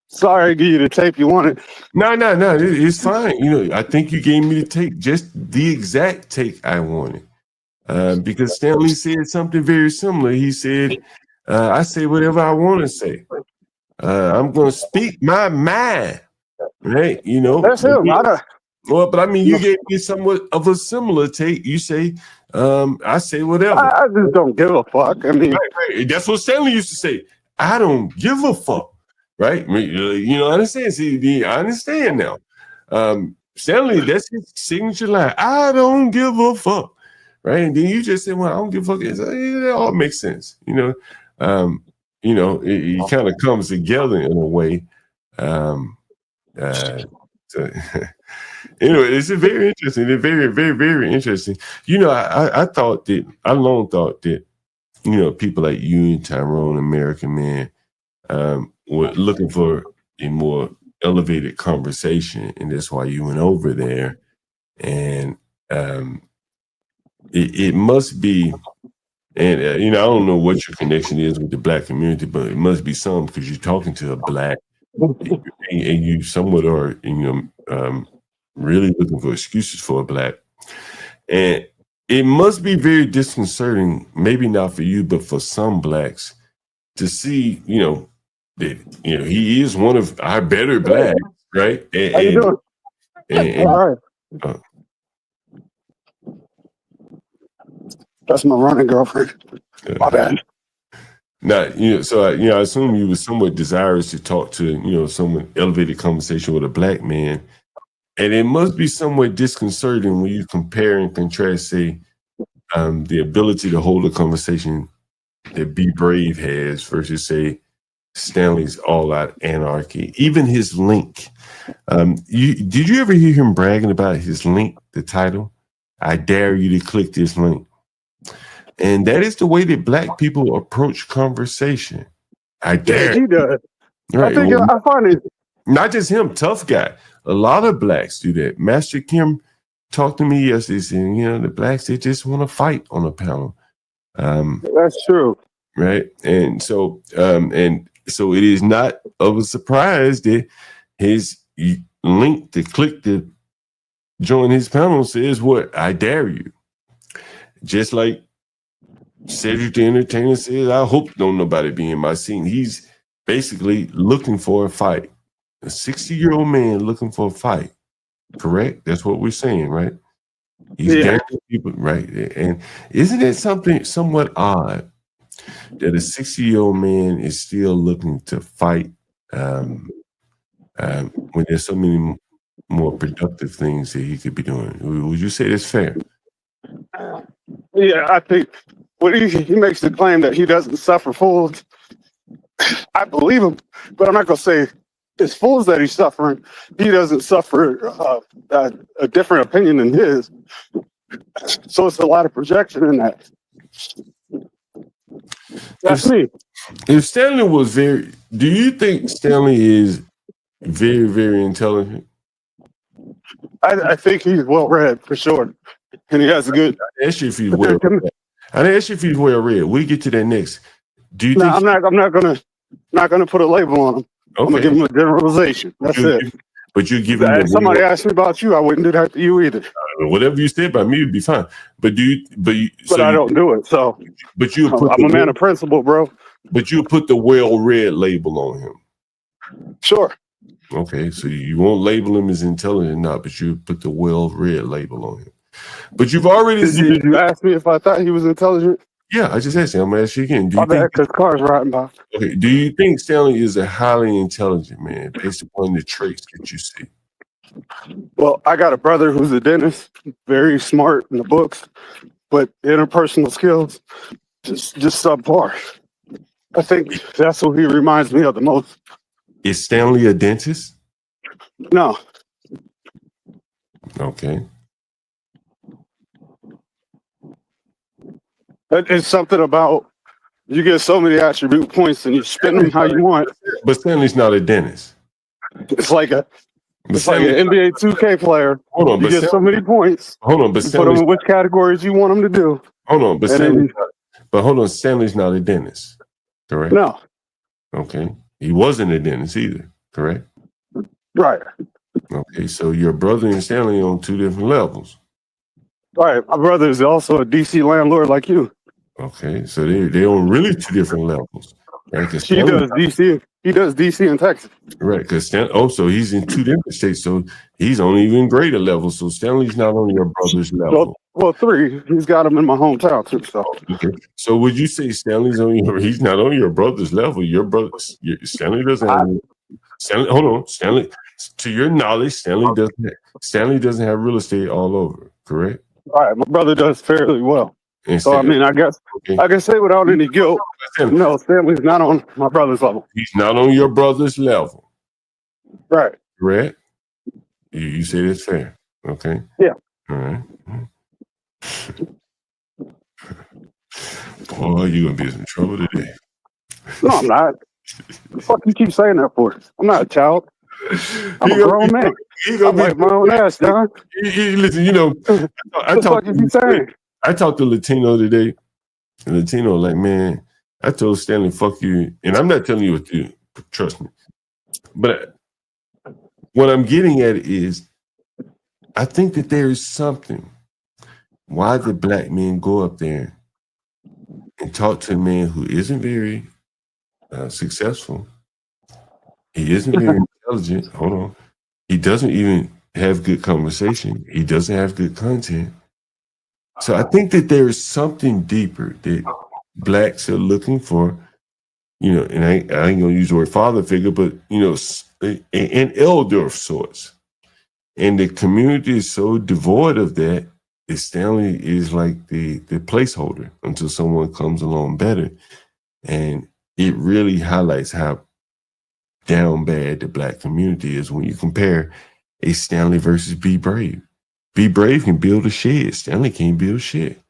sorry I give you the tape you wanted. No, it's fine. I think you gave me the tape, just the exact take I wanted. Because Stanley said something very similar. He said, I say whatever I want to say. I'm going to speak my mind. Right? That's him. Well, but I mean, you gave me somewhat of a similar take. You say, I say whatever. I just don't give a fuck. I mean, right. That's what Stanley used to say. I don't give a fuck. Right? I understand. See, I understand now. Stanley, that's his signature line. I don't give a fuck. Right? And then you just say, well, I don't give a fuck. It all makes sense. It kind of comes together in a way. Anyway, it's very interesting. It's very, very, very interesting. I long thought that, people like you and Tyrone, American Man, were looking for a more elevated conversation, and that's why you went over there. And it must be, and I don't know what your connection is with the black community, but it must be some because you're talking to a black, and you somewhat are, really looking for excuses for a black. And it must be very disconcerting, maybe not for you, but for some blacks, to see, that, he is one of our better blacks, right? How you doing? All right. That's my running girlfriend. My bad. Now, so I assume you were somewhat desirous to talk to, someone elevated conversation with a black man. And it must be somewhat disconcerting when you compare and contrast, say, the ability to hold a conversation that Be Brave has versus, say, Stanley's all out anarchy. Even his link. Did you ever hear him bragging about his link, the title? I dare you to click this link. And that is the way that Black people approach conversation. I dare. Yeah, he does. Right. I find it. Not just him, tough guy. A lot of Blacks do that. Master Kim talked to me yesterday saying, the Blacks, they just want to fight on a panel. That's true. Right. And so it is not of a surprise that his link to click to join his panel says what? I dare you. Just like Cedric the Entertainer says, I hope don't nobody be in my scene. He's basically looking for a fight. A 60-year-old man looking for a fight. Correct? That's what we're saying, right? He's daring people, right? And isn't it something somewhat odd that a 60-year-old man is still looking to fight when there's so many more productive things that he could be doing? Would you say that's fair? Yeah, I think when he makes the claim that he doesn't suffer fools, I believe him, but I'm not going to say it's fools that he's suffering. He doesn't suffer a different opinion than his. So it's a lot of projection in that. That's me. If Stanley was do you think Stanley is very, very intelligent? I think he's well read for sure. And he has a good. I asked you if he's well read. I asked you if he's well read. We'll get to that next. Do you think I'm not gonna put a label on him. Okay. I'm gonna give him a generalization. That's it. But you give him. If somebody asked me about you, I wouldn't do that to you either. Whatever you said about me would be fine. But I don't do it. So. But I'm a man of principle, bro. But you put the well-read label on him. Sure. Okay, so you won't label him as intelligent, not, but you put the well-read label on him. But you've already Did you ask me if I thought he was intelligent? Yeah, I just asked you. I'm gonna ask you again. Do you think because cars riding by? Okay. Do you think Stanley is a highly intelligent man based upon the traits that you see? Well, I got a brother who's a dentist, very smart in the books, but interpersonal skills just subpar. I think that's what he reminds me of the most. Is Stanley a dentist? No. Okay. It's something about you get so many attribute points and you spin them how you want. But Stanley's not a dentist. It's like an NBA 2K player. Hold on, you get so many points. Hold on, but you put them in which categories you want them to do. Hold on, but Stanley's not a dentist, correct? No. Okay. He wasn't a dentist either, correct? Right. Okay, so your brother and Stanley on two different levels. Right. My brother is also a DC landlord like you. Okay, so they're on really two different levels. Right? He does DC. He does DC in Texas. Right, because so he's in two different states, so he's on even greater levels. So Stanley's not on your brother's level. Well, three. He's got him in my hometown too. So okay. So would you say Stanley's he's not on your brother's level? Stanley doesn't have Stanley. Hold on, Stanley. To your knowledge, Stanley doesn't have real estate all over, correct? All right, my brother does fairly well. So I mean, I guess I can say without any guilt, no, Stanley's not on my brother's level. He's not on your brother's level, right? Correct. You say that's fair, okay? Yeah. All right. Boy, you're gonna be in trouble today. No, I'm not. The fuck you keep saying that for? I'm not a child. I'm a grown man. I'm like my own ass, John. Listen, I talked to Latino today, and Latino like, man, I told Stanley, fuck you, and I'm not telling you what to do, trust me. But what I'm getting at is, I think that there is something. Why the black men go up there and talk to a man who isn't very successful. He isn't very intelligent. Hold on. He doesn't even have good conversation. He doesn't have good content. So I think that there is something deeper that blacks are looking for, and I ain't going to use the word father figure, but, an elder of sorts. And the community is so devoid of that, that Stanley is like the placeholder until someone comes along better. And it really highlights how down bad the black community is when you compare a Stanley versus Be Brave. Be Brave can build a shed. Stanley can't build shit.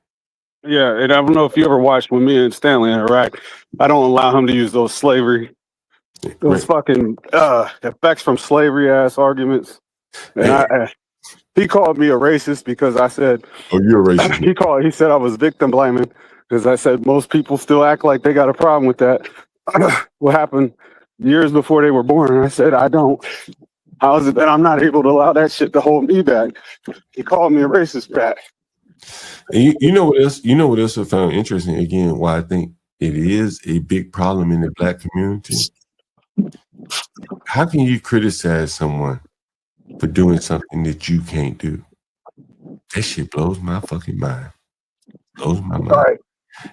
Yeah, and I don't know if you ever watched when me and Stanley interact. I don't allow him to use those fucking effects from slavery ass arguments. And he called me a racist because I said, "Oh, you're a racist." He said I was victim blaming because I said most people still act like they got a problem with that. What happened years before they were born? And I said I don't. How is it that I'm not able to allow that shit to hold me back? He called me a racist back. And you know what else? You know what else I found interesting? Again, why I think it is a big problem in the black community. How can you criticize someone for doing something that you can't do? That shit blows my fucking mind. Blows my mind. Right.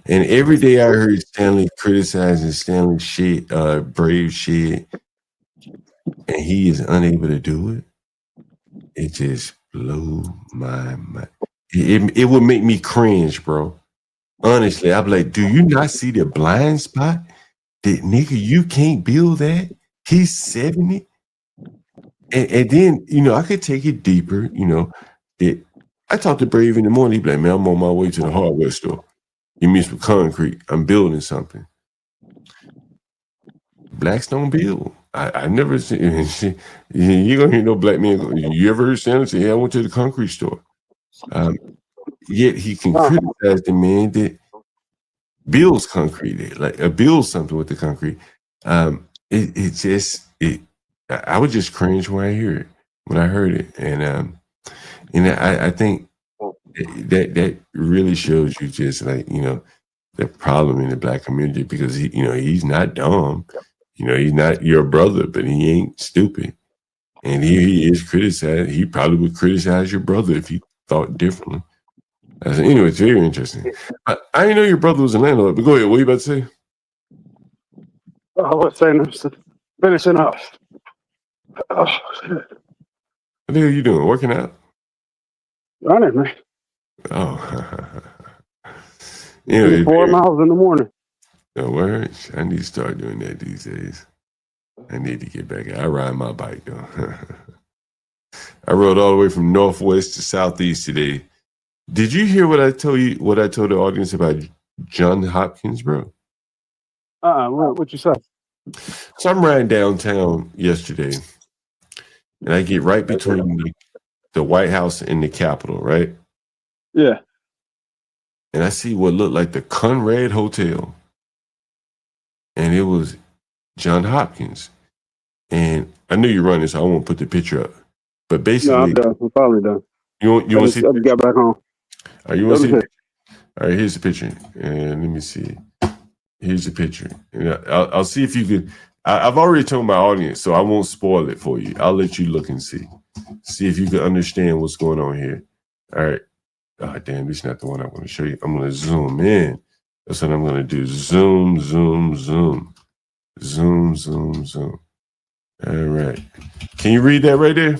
And every day I heard Stanley criticizing Stanley shit, Brave shit, and he is unable to do it. It just blew my mind. It would make me cringe, bro. Honestly, I'd be like, do you not see the blind spot? That nigga, you can't build that? He's 70. And then, you know, I could take it deeper, you know. I talked to Brave in the morning. He'd be like, man, I'm on my way to the hardware store. You mean some concrete. I'm building something. Blacks don't build. I never seen you gonna hear no black man. You ever heard Stanley say, yeah, I went to the concrete store? Yet he can criticize the man that builds concrete, builds something with the concrete. I would just cringe when I hear it, when I heard it, and I think that really shows you just like, you know, the problem in the black community, because he's not dumb, you know, he's not your brother, but he ain't stupid, and he is criticized. He probably would criticize your brother if he thought differently. Anyway, it's very interesting. I didn't know your brother was a landlord, but go ahead. What are you about to say? I was saying, finishing up. Oh, shit. What the hell are you doing? Working out? Running, man. Oh. Anyway, 4 miles in the morning. No worries. I need to start doing that these days. I need to get back. I ride my bike, though. I rode all the way from northwest to southeast today. Did you hear what I told you? What I told the audience about John Hopkins, bro? What you say? So I'm riding downtown yesterday, and I get right between the White House and the Capitol, right? Yeah. And I see what looked like the Conrad Hotel, and it was John Hopkins. And I knew you're running, so I won't put the picture up. But basically, no, I'm done. I'm probably done. You want to see? I got back home. All right, you want to see? All right, here's the picture, and let me see. Here's the picture. And I'll see if you can. I've already told my audience, so I won't spoil it for you. I'll let you look and see if you can understand what's going on here. All right. Oh, damn, this is not the one I want to show you. I'm going to zoom in. That's what I'm going to do. Zoom, zoom, zoom. Zoom, zoom, zoom. All right. Can you read that right there?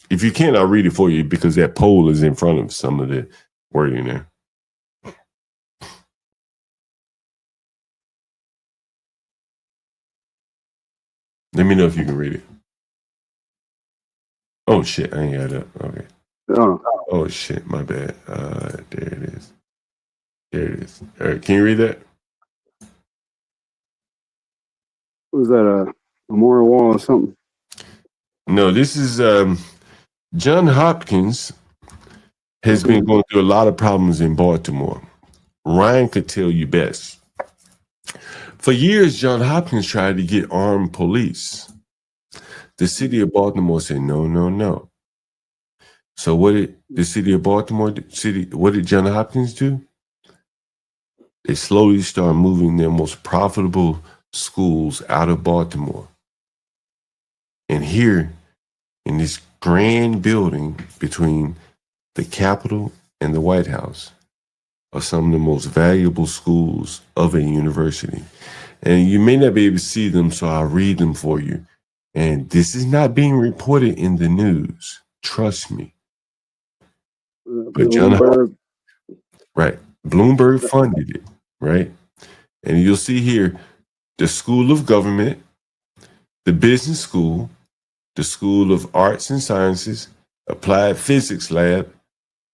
If you can't, I'll read it for you because that poll is in front of some of the wording there. Let me know if you can read it. Oh, shit. I ain't got it up. Okay. Oh, shit. My bad. There it is. There it is. All right. Can you read that? Was that a memorial wall or something? No, this is John Hopkins has been going through a lot of problems in Baltimore. Ryan could tell you best. For years, John Hopkins tried to get armed police. The city of Baltimore said, no, no, no. So what did the city of Baltimore, what did John Hopkins do? They slowly started moving their most profitable schools out of Baltimore. And here, in this grand building between the Capitol and the White House, are some of the most valuable schools of a university. And you may not be able to see them, so I'll read them for you. And this is not being reported in the news. Trust me. But Bloomberg, right. Bloomberg funded it, right? And you'll see here, the School of Government, the Business School, the School of Arts and Sciences, Applied Physics Lab,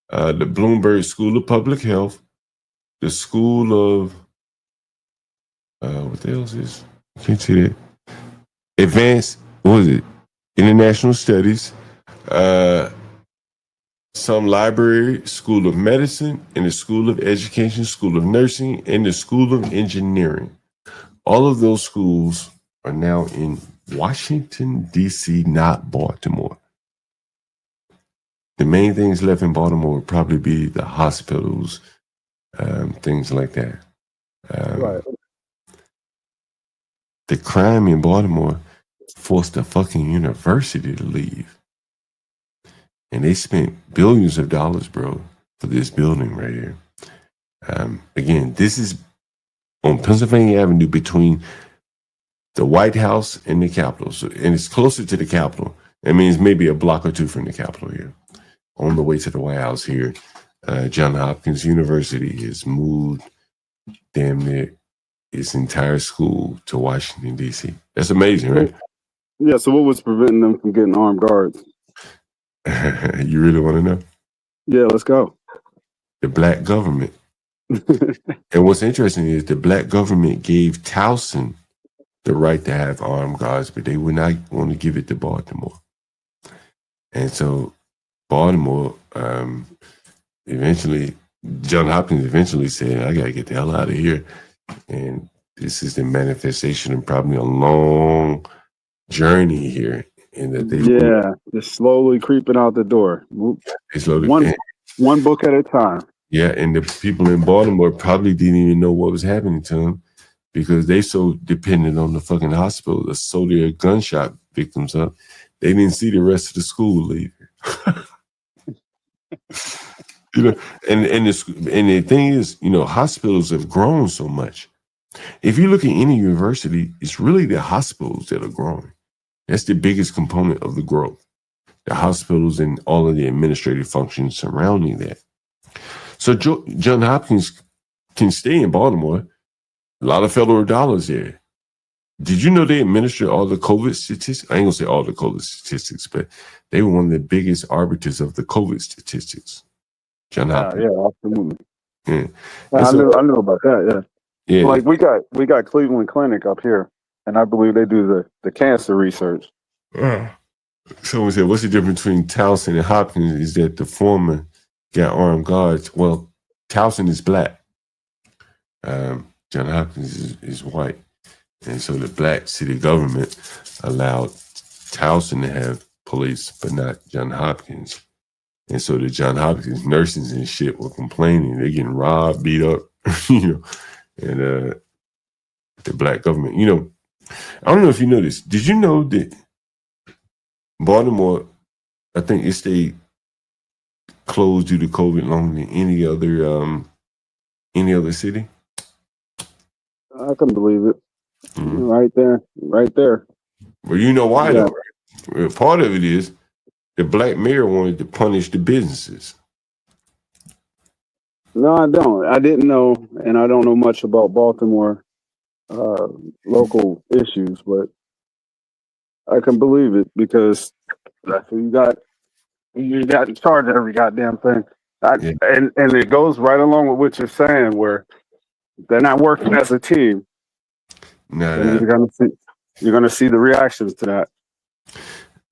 the Bloomberg School of Public Health, the School of what the hell is this? I can't see that. Advanced, what was it? International Studies, some library, School of Medicine, and the School of Education, School of Nursing, and the School of Engineering. All of those schools are now in Washington, D.C., not Baltimore. The main things left in Baltimore would probably be the hospitals, things like that. Right. The crime in Baltimore forced a fucking university to leave. And they spent billions of dollars, bro, for this building right here. Again, this is on Pennsylvania Avenue between the White House and the Capitol. So, and it's closer to the Capitol. It means maybe a block or two from the Capitol here. On the way to the White House here, Johns Hopkins University has moved damn near its entire school to Washington, D.C. That's amazing, right? Yeah, so what was preventing them from getting armed guards? You really want to know? Yeah, let's go. The black government. And what's interesting is the black government gave Towson the right to have armed guards, but they would not want to give it to Baltimore. And so Baltimore, eventually, Johns Hopkins eventually said, I got to get the hell out of here. And this is the manifestation of probably a long journey here. In that they just slowly creeping out the door. One book at a time. Yeah, and the people in Baltimore probably didn't even know what was happening to them because they so dependent on the fucking hospital to sew their gunshot victims up. They didn't see the rest of the school leave. You know, and the thing is, you know, hospitals have grown so much. If you look at any university, it's really the hospitals that are growing. That's the biggest component of the growth. The hospitals and all of the administrative functions surrounding that. So Johns Hopkins can stay in Baltimore. A lot of federal dollars there. Did you know they administer all the COVID statistics? I ain't gonna say all the COVID statistics, but they were one of the biggest arbiters of the COVID statistics. Johns Hopkins. Yeah, absolutely. Yeah. I know about that. Yeah. Like we got Cleveland Clinic up here, and I believe they do the cancer research. Someone said, what's the difference between Towson and Hopkins is that the former got armed guards. Well, Towson is black. Johns Hopkins is white. And so the black city government allowed Towson to have police, but not Johns Hopkins. And so the Johns Hopkins nurses and shit were complaining. They're getting robbed, beat up, you know, and the black government, you know, I don't know if you know this. Did you know that Baltimore, I think it stayed closed due to COVID longer than any other city? I can believe it. Mm-hmm. Right there. Well, you know why though, right? Part of it is the black mayor wanted to punish the businesses. No, I don't. I didn't know, and I don't know much about Baltimore local issues, but I can believe it because that's who you got. You got in charge of every goddamn thing, and it goes right along with what you're saying, where they're not working as a team. You're gonna see the reactions to that.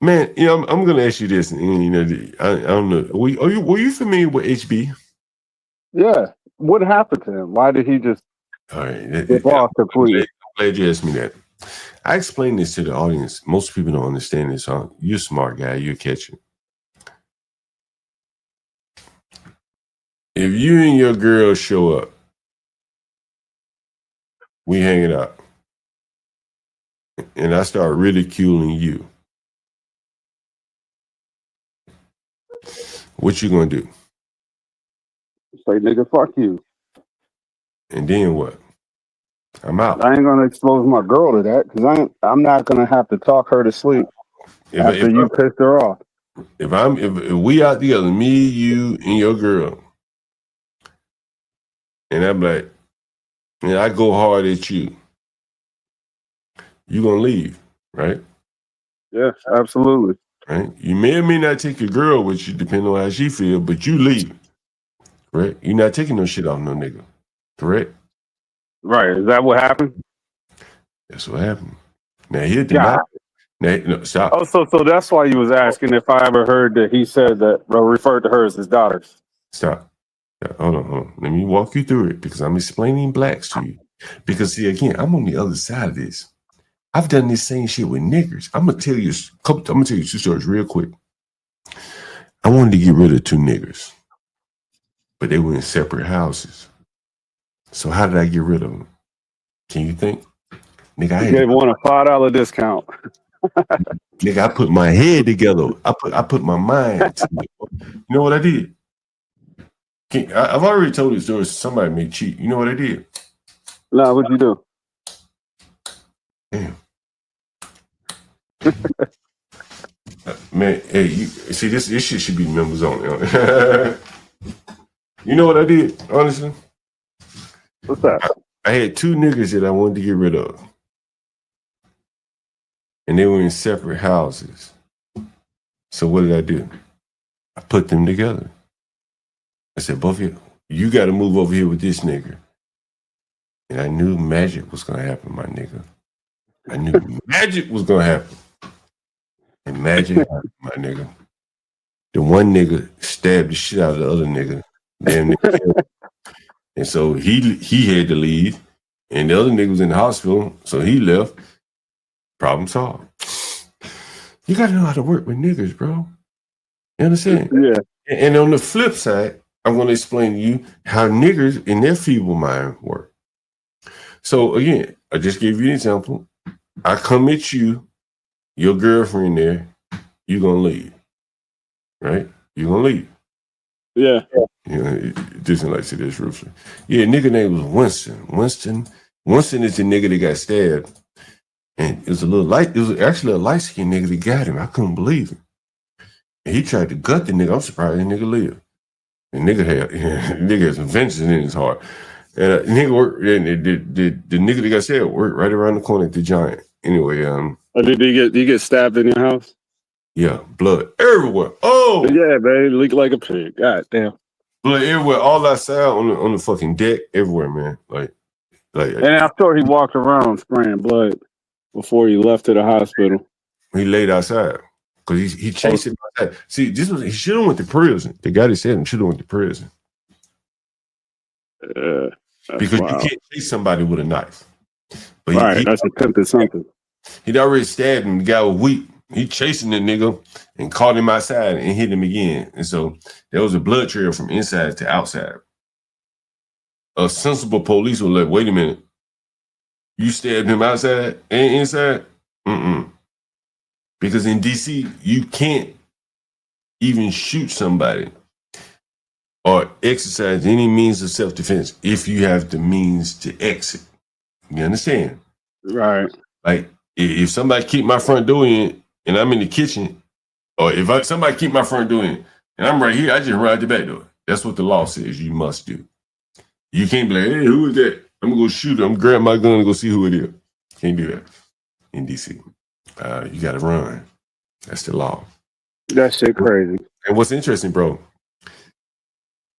Man, you know, I'm gonna ask you this, and you know, I don't know. Were you familiar with HB? Yeah. What happened to him? Why did he just get off completely? I'm glad you asked me that. I explained this to the audience. Most people don't understand this. You're a smart guy. You'll catch it. If you and your girl show up, we hang it out, and I start ridiculing you, what you gonna do? Say, nigga, fuck you. And then what? I'm out. I ain't gonna expose my girl to that because I'm not gonna have to talk her to sleep after you pissed her off. If we out together, me, you, and your girl, and I'm like, and I go hard at you, you gonna leave, right? Yes, absolutely. Right? You may or may not take your girl with you, depending on how she feel, but you leave. Correct? You're not taking no shit off no nigga. Correct? Right. Is that what happened? That's what happened. Now he'll deny. Now, no, stop. Oh, so that's why you was asking if I ever heard that he said that or referred to her as his daughters. Stop. Hold on. Let me walk you through it because I'm explaining blacks to you. Because see, again, I'm on the other side of this. I've done this same shit with niggers. I'm gonna tell you two stories real quick. I wanted to get rid of 2 niggers, but they were in separate houses. So how did I get rid of them? Can you think? Nigga, I gave one a $5 discount. Nigga, I put my head together. I put my mind together. You know what I did? I've already told this story. Somebody may cheat. You know what I did? No, what'd you do? Damn. Man, hey, you see this shit should be members only. You know what I did, honestly? What's that? I had 2 niggas that I wanted to get rid of. And they were in separate houses. So what did I do? I put them together. I said, both of you got to move over here with this nigga. And I knew magic was going to happen, my nigga. I knew magic was going to happen. And magic happened, my nigga. The one nigga stabbed the shit out of the other nigga. Damn nigga. And so he had to leave. And the other nigga was in the hospital. So he left. Problem solved. You got to know how to work with niggas, bro. You understand? Yeah. And on the flip side, I'm going to explain to you how niggers in their feeble mind work. So again, I just gave you an example. I come at you, your girlfriend there, you're going to leave. Right? You're going to leave. Yeah. You know, it doesn't like to say this, Rufus. Yeah, nigga name was Winston. Winston is the nigga that got stabbed. And it was actually a light-skinned nigga that got him. I couldn't believe it. And he tried to gut the nigga. I'm surprised the nigga lived. And nigga had some vengeance in his heart. And nigga worked, and the nigga that got stabbed worked right around the corner at the Giant. Anyway, did he get stabbed in your house? Yeah, blood everywhere. Oh yeah, man, leaked like a pig. God damn. Blood everywhere, all outside on the fucking deck, everywhere, man. Like and I'm sure he walked around spraying blood before he left to the hospital. He laid outside. Because he chased him outside. See, he should have went to prison. The guy that said him should have went to prison. Because wild. You can't chase somebody with a knife. But that's attempted something. He'd already stabbed him. The guy was weak. He chasing the nigga and caught him outside and hit him again. And so there was a blood trail from inside to outside. A sensible police was like, wait a minute. You stabbed him outside and inside? Because in DC, you can't even shoot somebody or exercise any means of self-defense if you have the means to exit. You understand? Right. Like, if somebody keep my front door in and I'm in the kitchen, or if somebody keep my front door in and I'm right here, I just run out the back door. That's what the law says you must do. You can't be like, hey, who is that? I'm going to go shoot him. I'm going to grab my gun and go see who it is. Can't do that in DC. You got to run. That's the law. That shit crazy. And what's interesting, bro,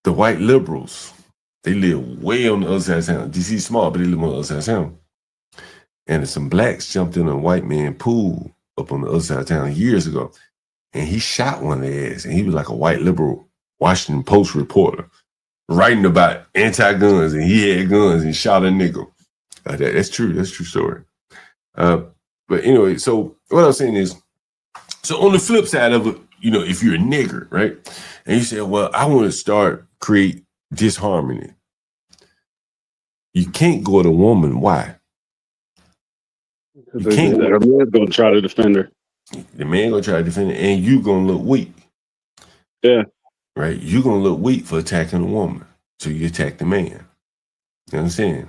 the white liberals, they live way on the other side of town. DC's small, but they live on the other side of town. And some blacks jumped in a white man pool up on the other side of town years ago. And he shot one of their ass. And he was like a white liberal Washington Post reporter writing about anti-guns. And he had guns and shot a nigga. That's true. That's a true story. But anyway, so what I'm saying is, so on the flip side of it, you know, if you're a nigger, right? And you say, well, I want to create disharmony. You can't go at a woman. Why? You can't. The man's going to try to defend her. The man going to try to defend her, and you going to look weak. Yeah. Right? You're going to look weak for attacking a woman. So you attack the man. You understand?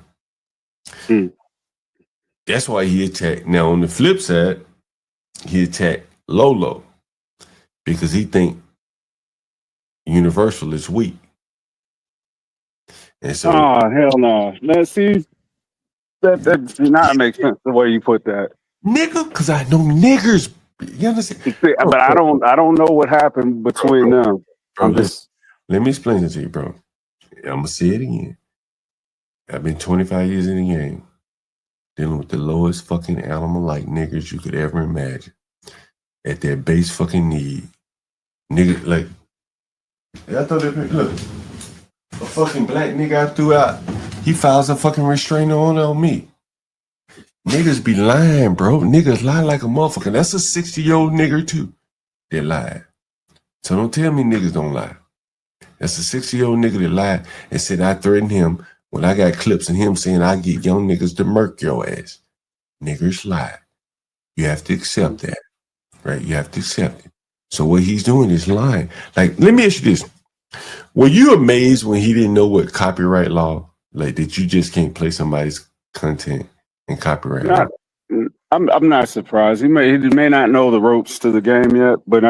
That's why he attacked. Now, on the flip side, he attacked Lolo because he think Universal is weak. And so, hell no. Now, see, that does not make sense the way you put that. Nigga, because I know niggers. You understand? But I don't know what happened between them. Bro, let me explain it to you, bro. I'm gonna say it again. I've been 25 years in the game, dealing with the lowest fucking animal like niggers you could ever imagine. At their base fucking need. Nigga, like, I thought that, look, a fucking black nigga I threw out, he files a fucking restraining order on me. Niggas be lying, bro. Niggas lie like a motherfucker. That's a 60-year-old nigger too. They lie. So don't tell me niggas don't lie. That's a 60-year-old nigga that lied and said I threatened him when I got clips of him saying I get young niggas to murk your ass. Niggers lie. You have to accept that, right? You have to accept it. So what he's doing is lying. Like, let me ask you this. Were you amazed when he didn't know what copyright law, like that you just can't play somebody's content and copyright law? I'm not surprised. He may not know the ropes to the game yet, but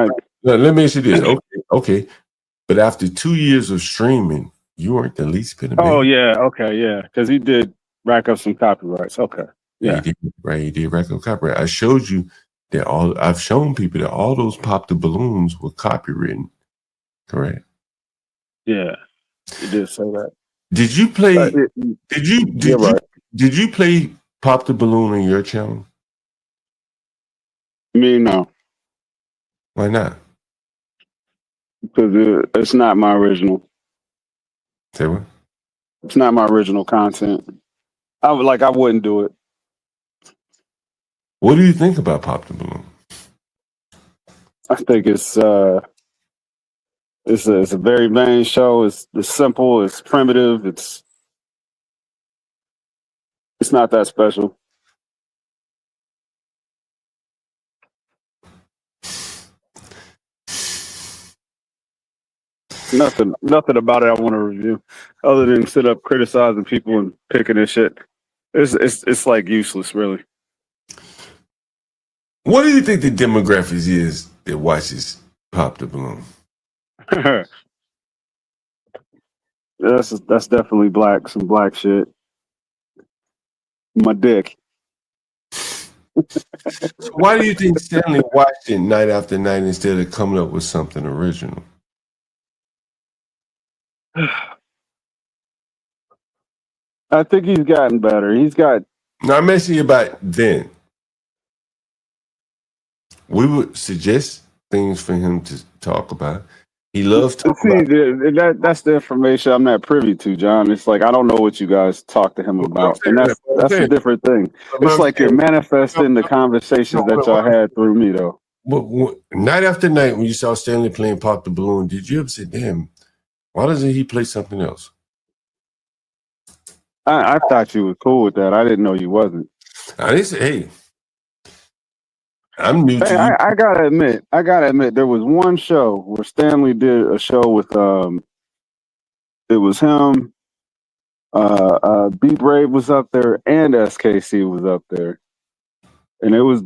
let me ask you this. Okay. But after 2 years of streaming, you weren't the least bit of Oh yeah, okay, yeah. Because he did rack up some copyrights. Okay. Yeah. He did, right. He did rack up copyright. I've shown people that all those Pop the Balloons were copywritten. Correct. Yeah. He did say that. Did you play did you play Pop the Balloon on your channel? Me, no. Why not? Because it's not my original. Say what? It's not my original content. I wouldn't do it. What do you think about Pop the Balloon? I think it's a very vain show. It's simple. It's primitive. It's not that special. Nothing about it I want to review, other than sit up criticizing people and picking this shit. It's like useless, really. What do you think the demographics is that watches Pop the Balloon? That's definitely black. Some black shit. My dick. So why do you think Stanley watched it night after night instead of coming up with something original? I think he's gotten better. Now I'm asking you about then. We would suggest things for him to talk about. He loves talking about. That's the information I'm not privy to, John. It's like I don't know what you guys talk to him about, and that's a different thing. It's like you're manifesting the conversations that y'all had through me, though. But night after night, when you saw Stanley playing Pop the Balloon, did you ever say, "Damn, why doesn't he play something else?" I thought you was cool with that. I didn't know you wasn't. I didn't say, "Hey, I'm new to you." I gotta admit, there was one show where Stanley did a show with it was him, Be Brave was up there, and SKC was up there, and it was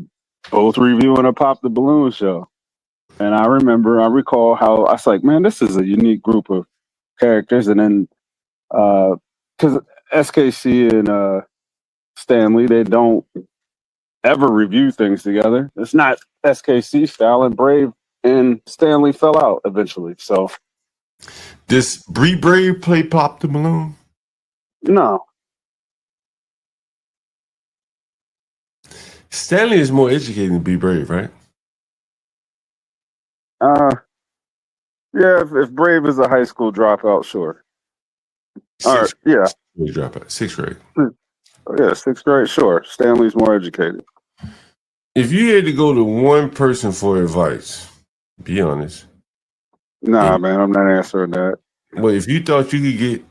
both reviewing a Pop the Balloon show. And I recall how I was like, man, this is a unique group of characters, and then because SKC and Stanley, they don't ever review things together. It's not SKC style, and Brave and Stanley fell out eventually. So, does Be Brave play Pop the Balloon? No. Stanley is more educated than Be Brave, right? Yeah. If Brave is a high school dropout, sure. All right. Yeah. Dropout, 6th grade. Yeah, 6th grade, sure. Stanley's more educated. If you had to go to one person for advice, be honest. Nah, man, I'm not answering that. Well, if you thought you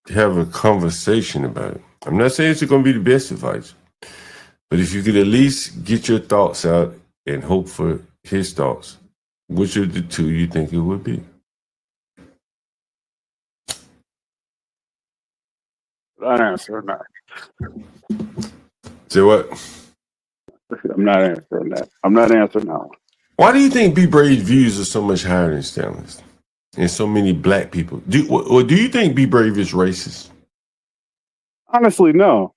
could have a conversation about it, I'm not saying it's going to be the best advice, but if you could at least get your thoughts out and hope for his thoughts, which of the two you think it would be? I'm not answering that. Say what? I'm not answering that. I'm not answering that one. Why do you think Be Brave's views are so much higher than Stanley's? And so many black people. Do you think Be Brave is racist? Honestly, no.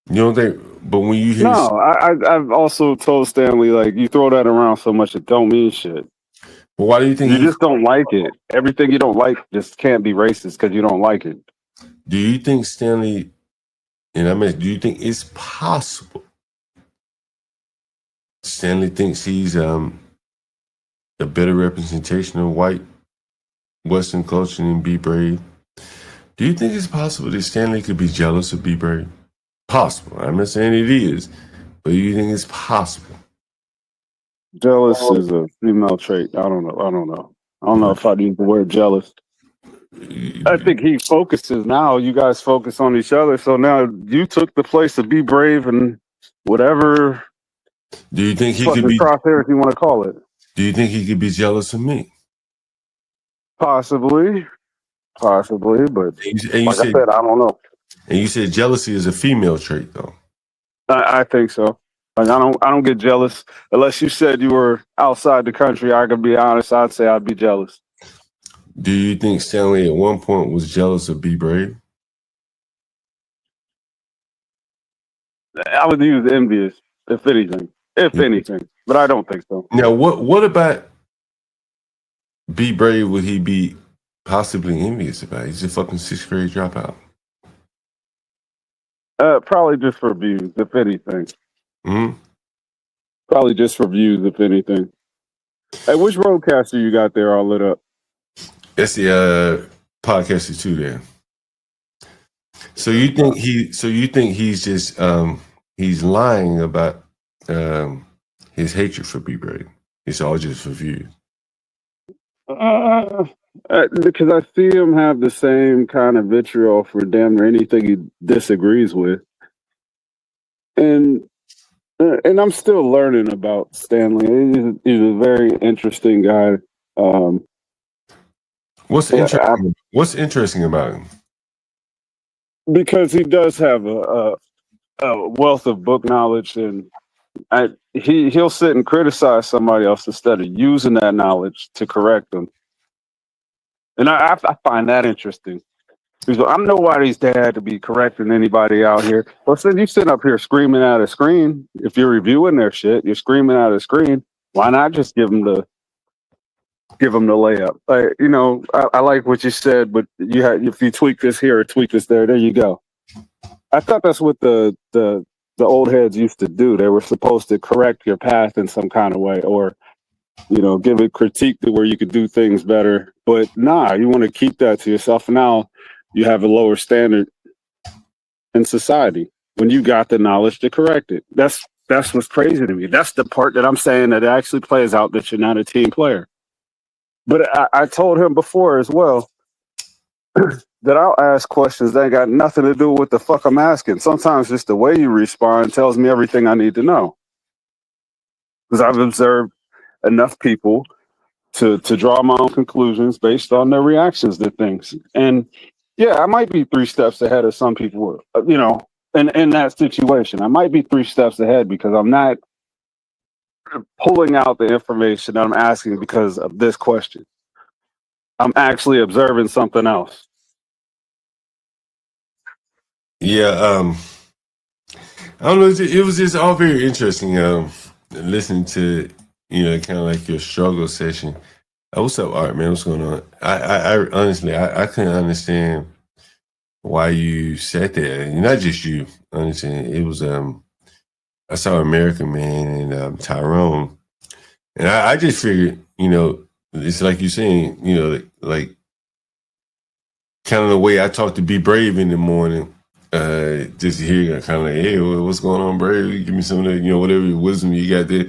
You don't think? But when you hear, No, I've also told Stanley, like, you throw that around so much, it don't mean shit. but why do you think You just don't like it? Everything you don't like just can't be racist because you don't like it. Do you think Stanley, and I mean, do you think it's possible Stanley thinks he's a better representation of white Western culture than Be Brave? Do you think it's possible that Stanley could be jealous of Be Brave? Possible. I'm not saying it is, but you think it's possible? Jealous is a female trait. I don't know if I'd use the word jealous. I think he focuses now. You guys focus on each other. So now you took the place to Be Brave and whatever. Do you think he could be crosshairs you want to call it? Do you think he could be jealous of me? Possibly, but I said, I don't know. And you said jealousy is a female trait, though. I think so. Like I don't get jealous unless you said you were outside the country. I could be honest. I'd say I'd be jealous. Do you think Stanley at one point was jealous of Be Brave? I would use envious, if anything. But I don't think so. Now, what about Be Brave would he be possibly envious about? He's a fucking 6th grade dropout. Probably just for views, if anything. Mm-hmm. Probably just for views, if anything. Hey, which roadcaster you got there all lit up? That's the podcaster too there. So you think he's just he's lying about his hatred for Be Brave. It's all just for views. Because I see him have the same kind of vitriol for damn near anything he disagrees with, and I'm still learning about Stanley. He's a very interesting guy. What's interesting about him? Because he does have a wealth of book knowledge, and he'll sit and criticize somebody else instead of using that knowledge to correct them. And I find that interesting. Because I'm nobody's dad to be correcting anybody out here. Well, since you sit up here screaming at a screen, if you're reviewing their shit, you're screaming at a screen. Why not just give them the layup? Like, I like what you said, but if you tweak this here or tweak this there you go. I thought that's what the old heads used to do. They were supposed to correct your path in some kind of way, or give a critique to where you could do things better. But nah, you want to keep that to yourself. Now you have a lower standard in society when you got the knowledge to correct it. That's what's crazy to me. That's the part that I'm saying that actually plays out that you're not a team player. But I told him before as well that I'll ask questions that ain't got nothing to do with what the fuck I'm asking. Sometimes just the way you respond tells me everything I need to know. Because I've observed enough people to draw my own conclusions based on their reactions to things. And yeah, I might be 3 steps ahead of some people, in that situation. I might be 3 steps ahead because I'm not pulling out the information that I'm asking because of this question. I'm actually observing something else. Yeah, I don't know. It was just all very interesting listening to kind of like your struggle session. What's up, Art, man? What's going on? I honestly, I couldn't understand why you sat there. And not just you. Honestly, it was I saw American Man and Tyrone, and I just figured, it's like you're saying, like kind of the way I talk to Be Brave in the morning, just to hear kind of like, hey, what's going on, Brave? Give me some of that, whatever wisdom you got there.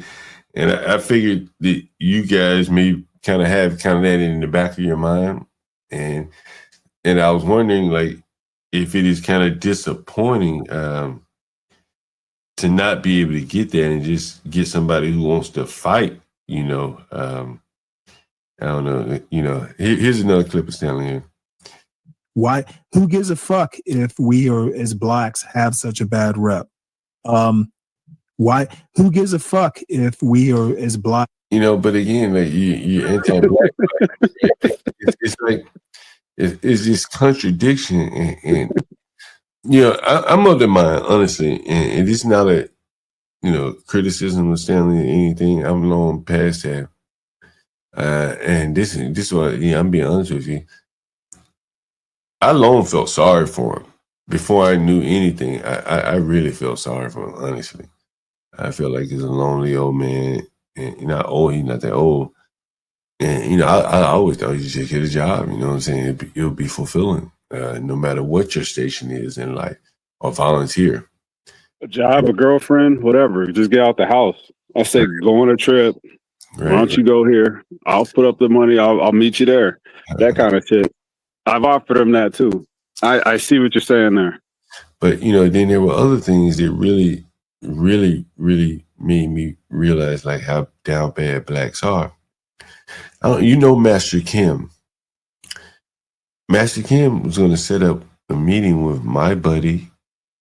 And I figured that you guys may kind of have that in the back of your mind. And I was wondering, like, if it is kind of disappointing to not be able to get that and just get somebody who wants to fight, I don't know, here's another clip of Stanley here. Why? Who gives a fuck if we or as blacks have such a bad rep? Why? Who gives a fuck if we are as black? But again, like you're anti-black. It's like it's this contradiction, and Yeah, I'm of the mind, honestly, and it's not a criticism of Stanley or anything. I'm long past that. And this is what I'm being honest with you. I long felt sorry for him before I knew anything. I really felt sorry for him, honestly. I feel like he's a lonely old man, and he's not that old. And I always thought you should get a job. You know what I'm saying? It'll be fulfilling, no matter what your station is in life, or volunteer. A job, a girlfriend, whatever. Just get out the house. I say, go on a trip. Why don't you go here? I'll put up the money. I'll meet you there. That kind of shit. I've offered him that too. I see what you're saying there. But then there were other things that really, really, really made me realize like how down bad blacks are. Master Kim. Master Kim was going to set up a meeting with my buddy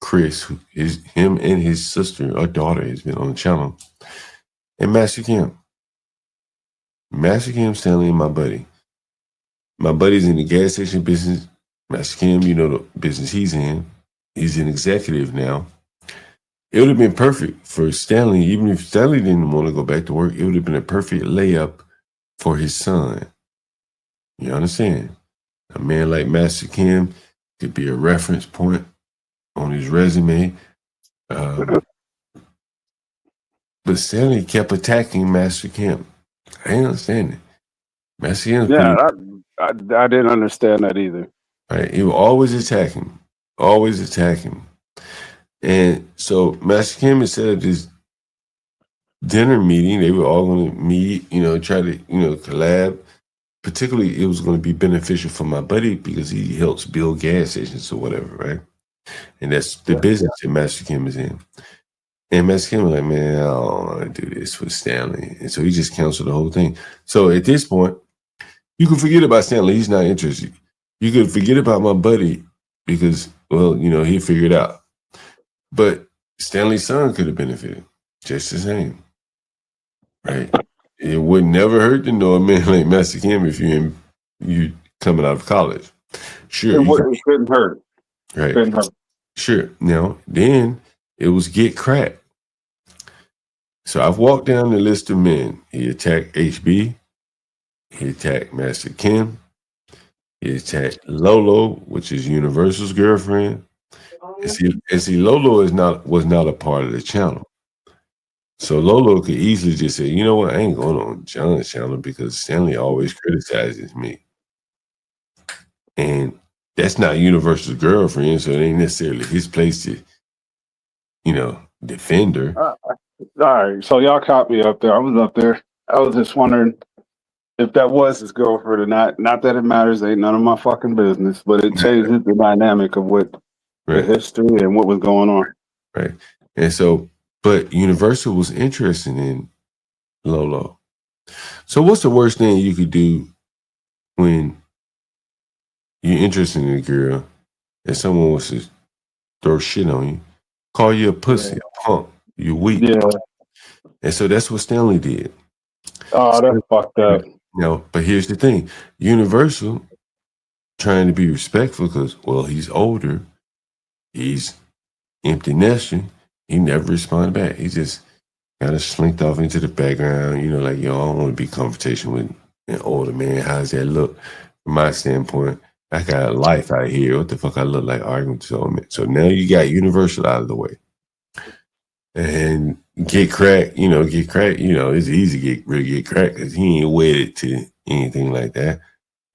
Chris, him and his sister or daughter has been on the channel, and Master Kim, Stanley, and my buddy. My buddy's in the gas station business. Master Kim, the business he's in. He's an executive now. It would have been perfect for Stanley, even if Stanley didn't want to go back to work. It would have been a perfect layup for his son. You understand? A man like Master Kim could be a reference point on his resume. But Stanley kept attacking Master Kim. I didn't understand it. Master Kim. Yeah, I didn't understand that either. Right, he would always attack him. And so Master Kim had set up this dinner meeting. They were all going to meet, try to, collab. Particularly, it was going to be beneficial for my buddy because he helps build gas stations or whatever, right? And that's the business that Master Kim is in. And Master Kim was like, man, I don't want to do this with Stanley. And so he just canceled the whole thing. So at this point, you can forget about Stanley. He's not interested. You could forget about my buddy because, well, he figured out. But Stanley's son could have benefited just the same, right? It would never hurt to know a man like Master Kim if you coming out of college. Sure, it couldn't hurt. Right. Couldn't hurt. Sure. Now, then it was get cracked. So I've walked down the list of men. He attacked HB. He attacked Master Kim. He attacked Lolo, which is Universal's girlfriend. And see, Lolo was not a part of the channel. So Lolo could easily just say, you know what, I ain't going on John's channel because Stanley always criticizes me. And that's not Universal's girlfriend, so it ain't necessarily his place to, defend her. All right, so y'all caught me up there. I was up there. I was just wondering if that was his girlfriend or not. Not that it matters. Ain't none of my fucking business, but it changes the dynamic of what the history and what was going on. Right. And so, but Universal was interested in Lolo. So what's the worst thing you could do when you're interested in a girl and someone wants to throw shit on you? Call you a pussy, a punk, you weak. Yeah. And so that's what Stanley did. Oh, that's fucked up. Now, but here's the thing. Universal trying to be respectful because, well, he's older. He's empty nesting. He never responded back. He just kind of slinked off into the background, like, yo, I don't want to be in confrontation with an older man. How's that look? From my standpoint, I got a life out here. What the fuck I look like arguing with old man? So now you got Universal out of the way. And get cracked, it's easy to really get cracked because he ain't wedded to anything like that.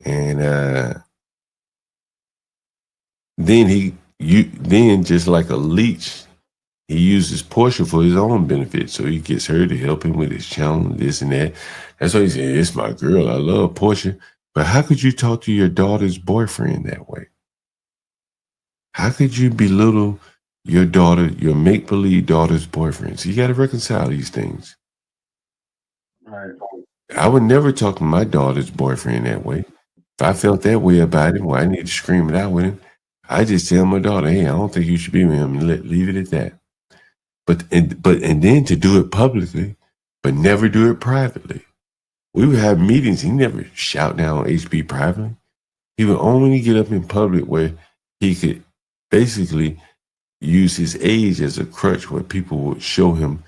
And then just like a leech, he uses Portia for his own benefit. So he gets her to help him with his channel, this and that. That's why he said, it's my girl. I love Portia. But how could you talk to your daughter's boyfriend that way? How could you belittle your daughter, your make-believe daughter's boyfriend? So you got to reconcile these things. Right. I would never talk to my daughter's boyfriend that way. If I felt that way about him, well, I need to scream it out with him. I just tell my daughter, hey, I don't think you should be with him, and leave it at that. But then to do it publicly, but never do it privately. We would have meetings. He never shout down on HB privately. He would only get up in public where he could basically used his age as a crutch where people would show him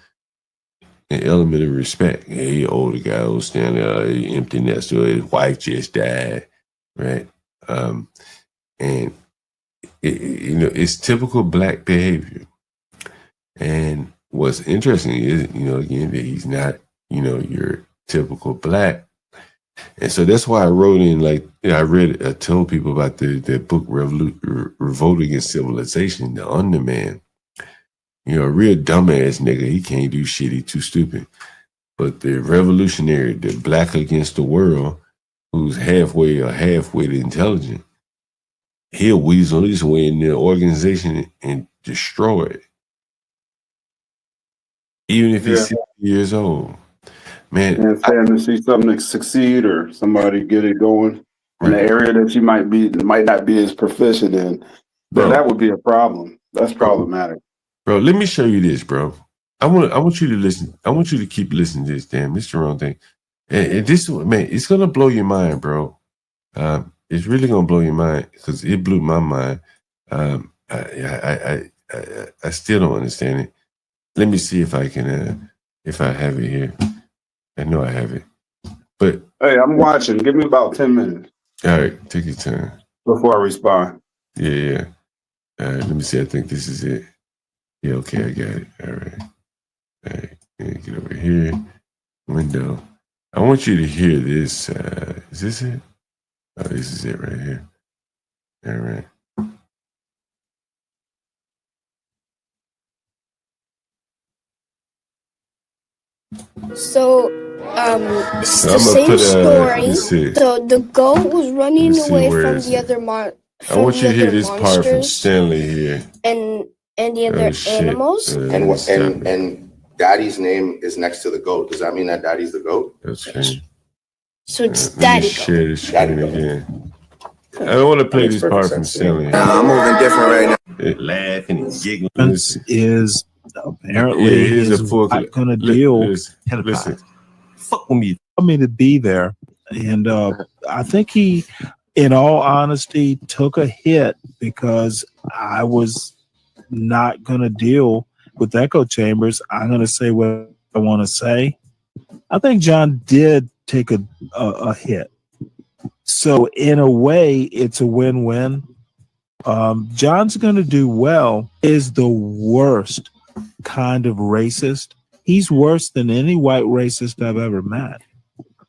an element of respect. Hey, older guy was standing there, empty nester, his wife just died, right? And it's typical Black behavior. And what's interesting is, again, that he's not, your typical Black. And so that's why I wrote in, I told people about the book Revolt Against Civilization, the Underman. A real dumbass nigga, he can't do shit, he too stupid. But the revolutionary, the Black against the world, who's halfway intelligent, he'll weasel his way in the organization and destroy it. Even if he's 60 years old. Man, and fan to see something succeed or somebody get it going in an area that you might not be as proficient in, then that would be a problem. That's problematic. Bro, let me show you this, bro. I want you to listen. I want you to keep listening to this. Damn, it's the wrong thing. And this, man, it's gonna blow your mind, bro. It's really gonna blow your mind because it blew my mind. I still don't understand it. Let me see if I can, if I have it here. I know I have it. But hey, I'm watching. Give me about 10 minutes. All right, take your time. Before I respond. Yeah. All right, let me see. I think this is it. Yeah, okay, I got it. All right. Get over here. Window. I want you to hear this. Is this it? Oh, this is it right here. All right. So, it's the same story. So the goat was running away from the other I want you to hear this part from Stanley here. And the other animals. And Daddy's name is next to the goat. Does that mean that Daddy's the goat? That's right. So it's Daddy. Share the screen again. I don't want to play this part from Stanley. I'm moving different right now. Laughing and giggling. Is apparently he's not going to deal. Listen, fuck with me. I mean to be there, and I think he, in all honesty, took a hit because I was not going to deal with echo chambers. I'm going to say what I want to say. I think John did take a hit. So in a way, it's a win-win. John's going to do well. Is the worst kind of racist. He's worse than any white racist I've ever met.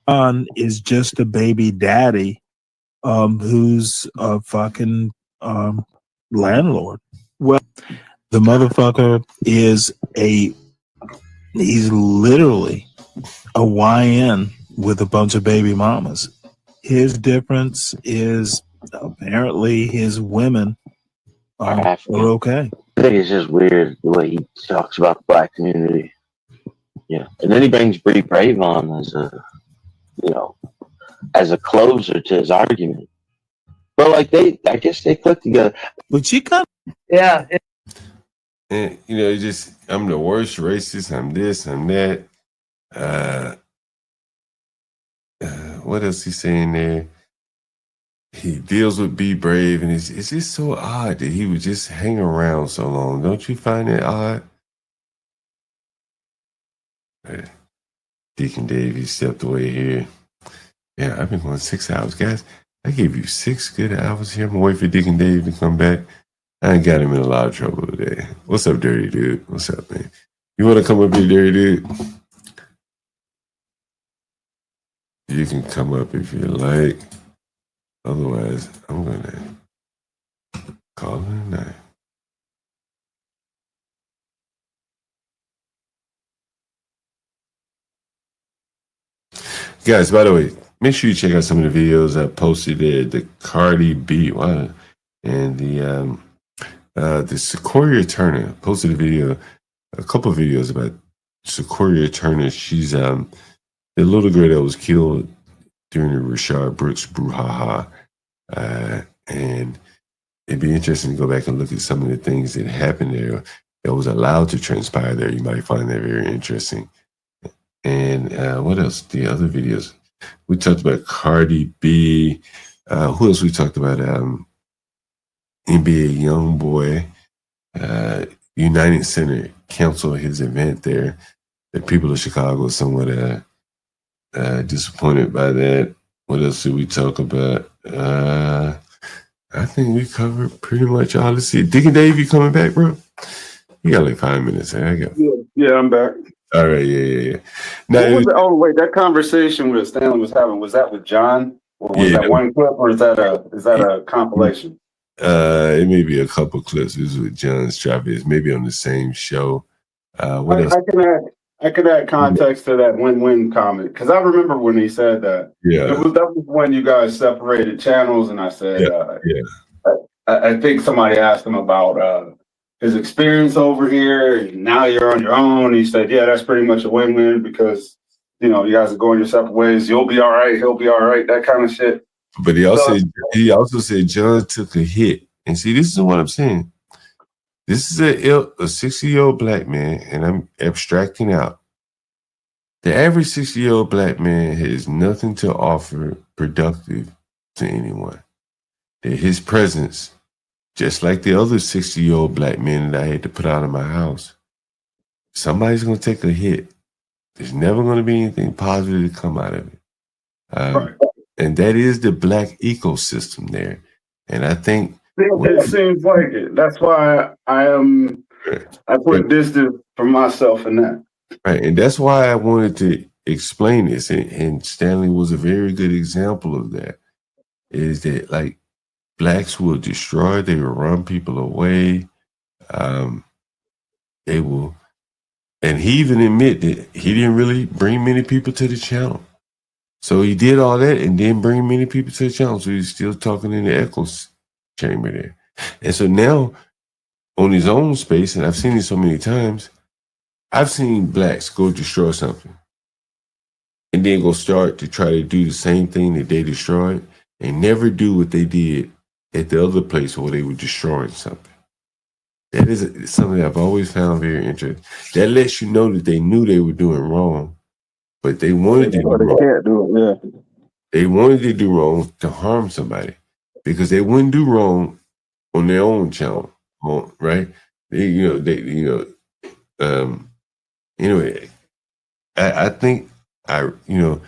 John is just a baby daddy who's a fucking landlord. Well, the motherfucker is he's literally a YN with a bunch of baby mamas. His difference is apparently his women are okay. I think it's just weird the way he talks about the Black community. Yeah. And then he brings Bree Brave on as a closer to his argument. But I guess they click together. But she kind of, yeah. And just I'm the worst racist. I'm this. I'm that. What else he saying there? He deals with Be Brave, and it's just so odd that he would just hang around so long. Don't you find that odd? Deacon Dave, he stepped away here. Yeah, I've been going 6 hours, guys. I gave you 6 good hours here. I'm gonna wait for Deacon Dave to come back. I ain't got him in a lot of trouble today. What's up, dirty dude? What's up, man? You want to come up here, dirty dude? You can come up if you like. Otherwise, I'm gonna call it a night. Guys, by the way, make sure you check out some of the videos I posted there. The Cardi B, and the Sequoia Turner posted a couple of videos about Sequoia Turner. She's the little girl that was killed during the Rayshard Brooks brouhaha. And it'd be interesting to go back and look at some of the things that happened there that was allowed to transpire there. You might find that very interesting. And what else? The other videos. We talked about Cardi B. Who else we talked about? NBA young boy. United Center canceled his event there. The people of Chicago are somewhat disappointed by that. What else did we talk about? I think we covered pretty much all. Let's see. Deacon Dave, you coming back, bro? You got like 5 minutes. I got. Yeah, I'm back. All right, yeah. Now, What was oh wait, that conversation with Stanley was having, was that with John? Or was that one clip, or is that a compilation? It may be a couple clips. This is with John Travis, maybe on the same show. What else? I can add context to that win-win comment, because I remember when he said that. Yeah, that was when you guys separated channels, and I said, I think somebody asked him about his experience over here, and now you're on your own. He said, yeah, that's pretty much a win-win, because you guys are going your separate ways. You'll be all right. He'll be all right. That kind of shit. But he also said John took a hit. And see, this is what I'm saying. This is a 60-year-old black man, and I'm abstracting out. The average 60-year-old black man has nothing to offer productive to anyone. That his presence, just like the other 60-year-old black men that I had to put out of my house, somebody's going to take a hit. There's never going to be anything positive to come out of it. And that is the black ecosystem there. And I think it seems like it. That's why I put distance from myself in that. Right. And that's why I wanted to explain this. And Stanley was a very good example of that. Is that like blacks will destroy, they will run people away. They will, and he even admitted that he didn't really bring many people to the channel. So he did all that and didn't bring many people to the channel. So he's still talking in the echo chamber there. And so now on his own space, and I've seen it so many times, I've seen blacks go destroy something and then go start to try to do the same thing that they destroyed and never do what they did at the other place where they were destroying something. That is something I've always found very interesting. That lets you know that they knew they were doing wrong, but they wanted to do wrong. Can't do it, yeah. They wanted to do wrong to harm somebody because they wouldn't do wrong on their own channel, right? Anyway, I think I went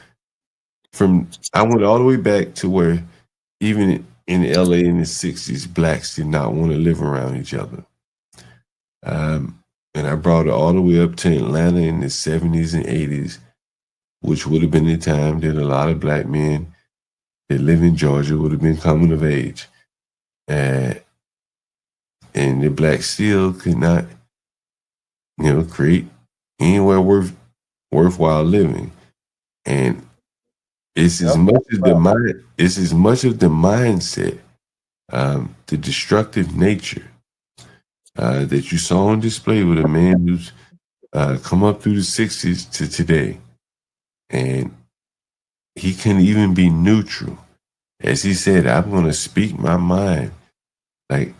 all the way back to where even in LA in the 60s, blacks did not want to live around each other. And I brought it all the way up to Atlanta in the 70s and 80s, which would have been the time that a lot of black men that live in Georgia would have been coming of age. And the blacks still could not, create anywhere worthwhile living. And it's as much as the mind, it's as much of the mindset, the destructive nature that you saw on display with a man who's come up through the 60s to today. And he can even be neutral. As he said, I'm going to speak my mind. Like,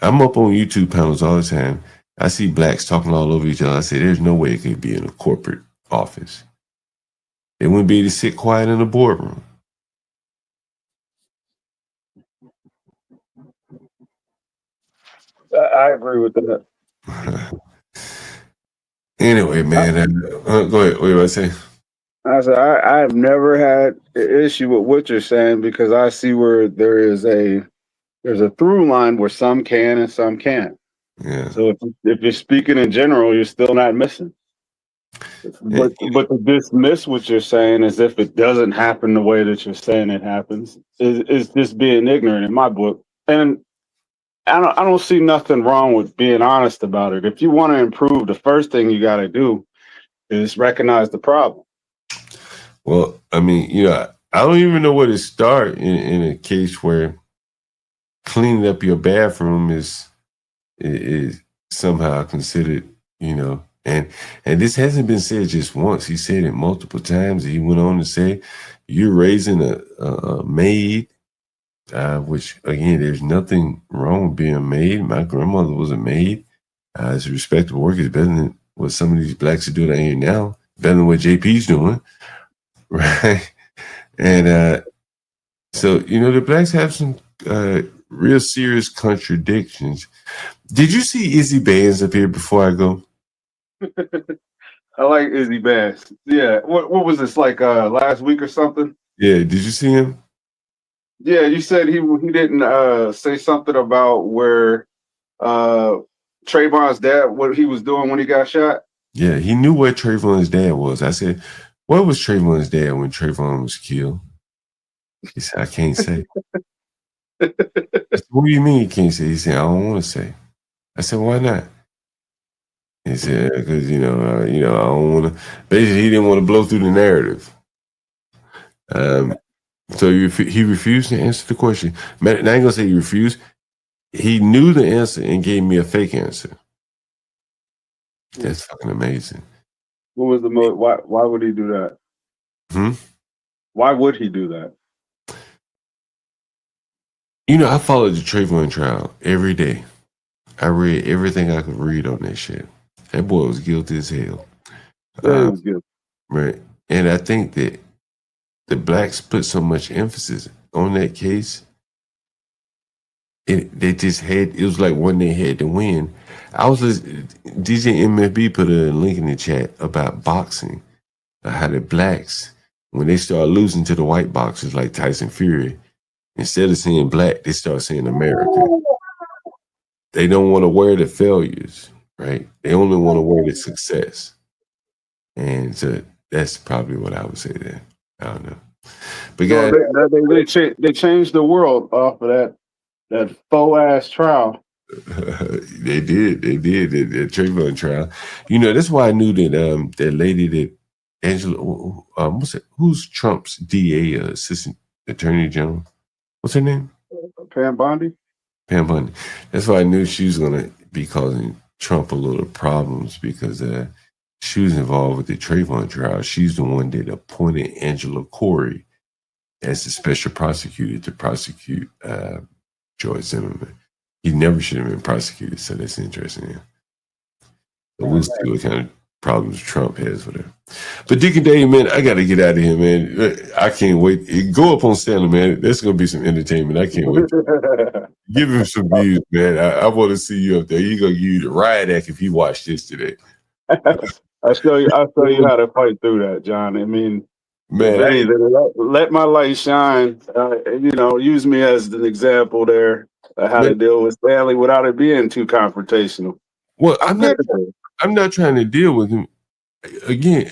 I'm up on YouTube panels all the time. I see blacks talking all over each other. I say, there's no way it could be in a corporate office. They wouldn't be able to sit quiet in a boardroom. I agree with that. Anyway, man, go ahead. What do I say? I said I've never had an issue with what you're saying because I see where there's a through line where some can and some can't. Yeah. So if you're speaking in general, you're still not missing. But to dismiss what you're saying as if it doesn't happen the way that you're saying it happens is just being ignorant in my book. And I don't see nothing wrong with being honest about it. If you want to improve, the first thing you got to do is recognize the problem. Well, I mean, I don't even know where to start in a case where cleaning up your bathroom is somehow considered, and this hasn't been said just once. He said it multiple times. He went on to say, you're raising a maid, which, again, there's nothing wrong with being a maid. My grandmother was a maid. It's a respectable work. It's better than what some of these blacks are doing out here now, better than what JP's doing, right? And so, the blacks have some real serious contradictions. Did you see Izzy Bands up here before I go? I like Izzy Bass. Yeah. What was this like last week or something? Yeah, did you see him? Yeah, you said he didn't say something about where Trayvon's dad, what he was doing when he got shot. Yeah, he knew where Trayvon's dad was. I said, where was Trayvon's dad when Trayvon was killed? He said, I can't say. I said, what do you mean you can't say? He said, I don't want to say. I said, why not? He said, because, I don't want to. Basically, he didn't want to blow through the narrative. So he refused to answer the question. Man, I ain't going to say he refused. He knew the answer and gave me a fake answer. That's fucking amazing. What was the motive? Why would he do that? Why would he do that? I followed the Trayvon trial every day. I read everything I could read on that shit. That boy was guilty as hell. Yeah, he was guilty. Right. And I think that the blacks put so much emphasis on that case. It was like one they had to win. DJ MFB put a link in the chat about boxing, how the blacks, when they start losing to the white boxers like Tyson Fury, instead of saying black, they start saying American. They don't want to wear the failures, right? They only want to wear the success. And so that's probably what I would say there. I don't know. But guys, they changed the world off of that faux ass trial. They did the Trayvon trial. That's why I knew that that lady that Angela, who's Trump's DA, assistant attorney general? What's her name? Pam Bondi. Pam Bondi. That's why I knew she was going to be causing Trump a little problems because she was involved with the Trayvon trial. She's the one that appointed Angela Corey as the special prosecutor to prosecute George Zimmerman. He never should have been prosecuted, so that's interesting. Yeah. But we'll see what kind of problems Trump has with her. But Deacon Dave, man, I got to get out of here, man. I can't wait. Go up on Stanley, man. That's going to be some entertainment. I can't wait. Give him some views, man. I want to see you up there. He's going to give you the riot act if you watch this today. I'll show you how to fight through that, John. I mean, man, let my light shine. Use me as an example there of how to deal with Stanley without it being too confrontational. Well, I'm not trying to deal with him again.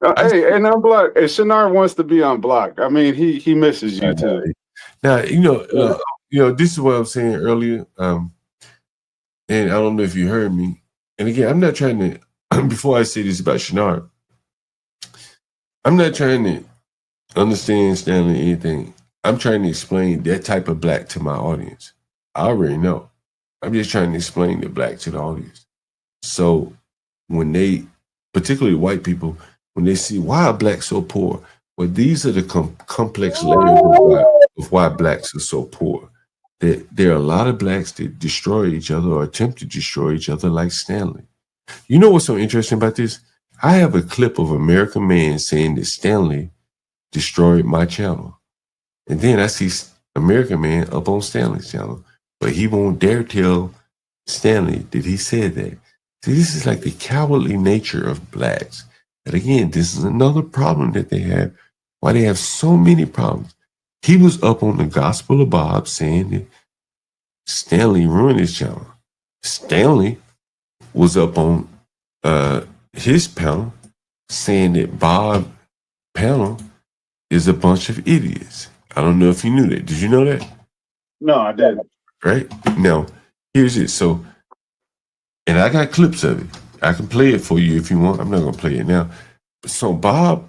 And I'm blocked. And Shinar wants to be unblocked. I mean, he misses you too. Now, this is what I was saying earlier. And I don't know if you heard me. And again, I'm not trying to. Before I say this about Shinar, I'm not trying to understand Stanley anything. I'm trying to explain that type of black to my audience. I already know. I'm just trying to explain the black to the audience. So when they, particularly white people, when they see why are blacks so poor, well, these are the complex layers of why blacks are so poor. There are a lot of blacks that destroy each other or attempt to destroy each other, like Stanley. You know what's so interesting about this? I have a clip of American Man saying that Stanley destroyed my channel. And then I see American Man up on Stanley's channel. But he won't dare tell Stanley that he said that. See, this is like the cowardly nature of blacks. And again, this is another problem that they have. Why they have so many problems. He was up on the Gospel of Bob saying that Stanley ruined his channel. Stanley was up on his panel saying that Bob panel is a bunch of idiots. I don't know if you knew that. Did you know that? No, I didn't. Right? Now, here's it. So, and I got clips of it. I can play it for you if you want. I'm not going to play it now. So Bob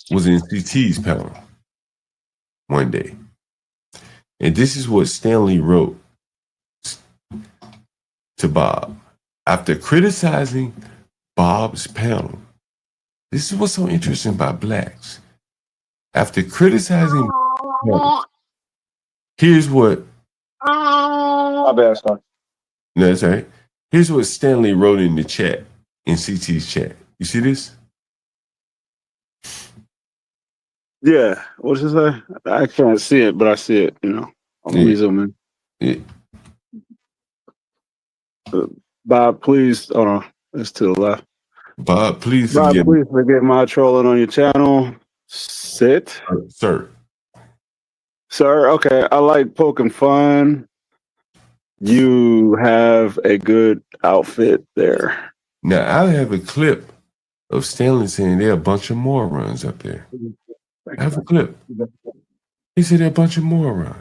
was in CT's panel one day. And this is what Stanley wrote to Bob. After criticizing Bob's panel, this is what's so interesting about blacks. After criticizing Bob, here's what. My bad, sorry. No, that's all right. Here's what Stanley wrote in the chat, in CT's chat. You see this? Yeah. What does it say? I can't see it, but I see it, Let me zoom in. Bob, please. Hold on. It's to the left. Bob, please Bob, forgive me. please forget my trolling on your channel. Sit. Sir. Sir, okay. I like poking fun. You have a good outfit there. Now, I have a clip of Stanley saying there are a bunch of morons up there. I have a clip. He said there are a bunch of morons.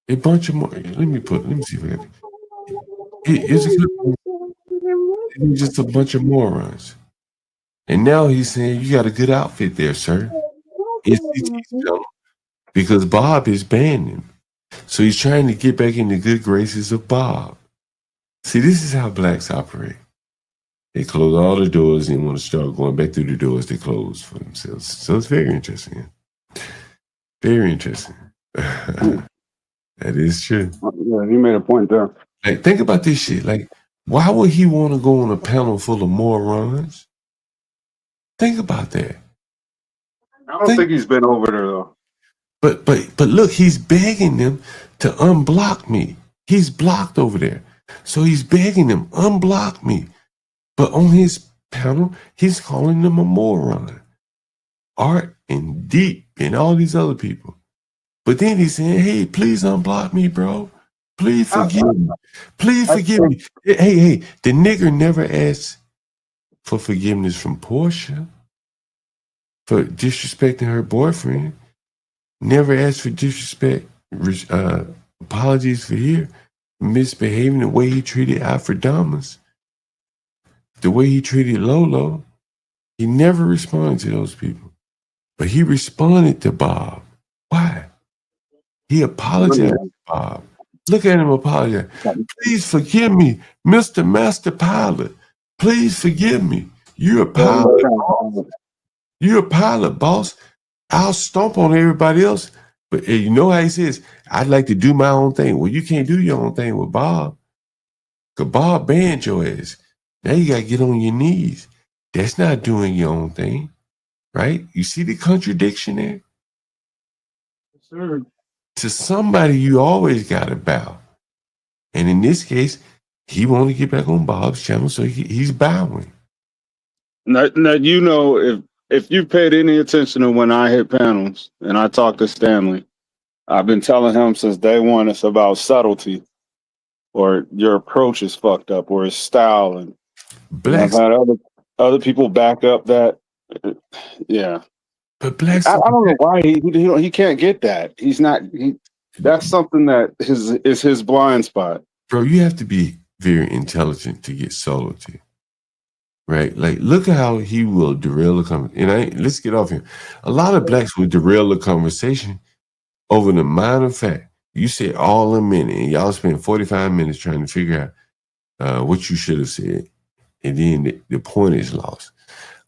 A bunch of morons. Let me see if I got it. Here's a clip. It's just a bunch of morons. And now he's saying you got a good outfit there, sir. Because Bob is banned him. So he's trying to get back in the good graces of Bob. See, this is how blacks operate. They close all the doors and want to start going back through the doors they close for themselves. So it's very interesting. Very interesting. That is true. Yeah, you made a point there. Like, think about this shit. Like, why would he want to go on a panel full of morons? Think about that. I don't think he's been over there though. But look, he's begging them to unblock me. He's blocked over there. So he's begging them, unblock me. But on his panel, he's calling them a moron. Art and Deep and all these other people. But then he's saying, hey, please unblock me, bro. Please forgive me. Please forgive me. Hey, the nigger never asked for forgiveness from Portia for disrespecting her boyfriend. Never asked for disrespect, apologies for here, misbehaving the way he treated Alfred Damas, the way he treated Lolo. He never responded to those people. But he responded to Bob. Why? He apologized to Bob. Look at him apologize. Please forgive me, Mr. Master Pilot. Please forgive me. You're a pilot, boss. You're a pilot, boss. I'll stomp on everybody else. But you know how he says, I'd like to do my own thing. Well, you can't do your own thing with Bob. Because Bob banned your ass. Now you got to get on your knees. That's not doing your own thing. Right? You see the contradiction there? Sure. To somebody, you always got to bow. And in this case, he wanted to get back on Bob's channel, so he's bowing. Now, you know, if you paid any attention to when I hit panels and I talked to Stanley, I've been telling him since day one it's about subtlety, or your approach is fucked up, or his style. And I've had other people back up that. Yeah. But blacks, I don't know why he can't get that. He's not. That's something that is his blind spot. Bro, you have to be very intelligent to get subtlety. Right? Like, look at how he will derail the conversation. And let's get off here. A lot of blacks will derail the conversation over the minor fact. You said all a minute, and y'all spent 45 minutes trying to figure out what you should have said. And then the point is lost.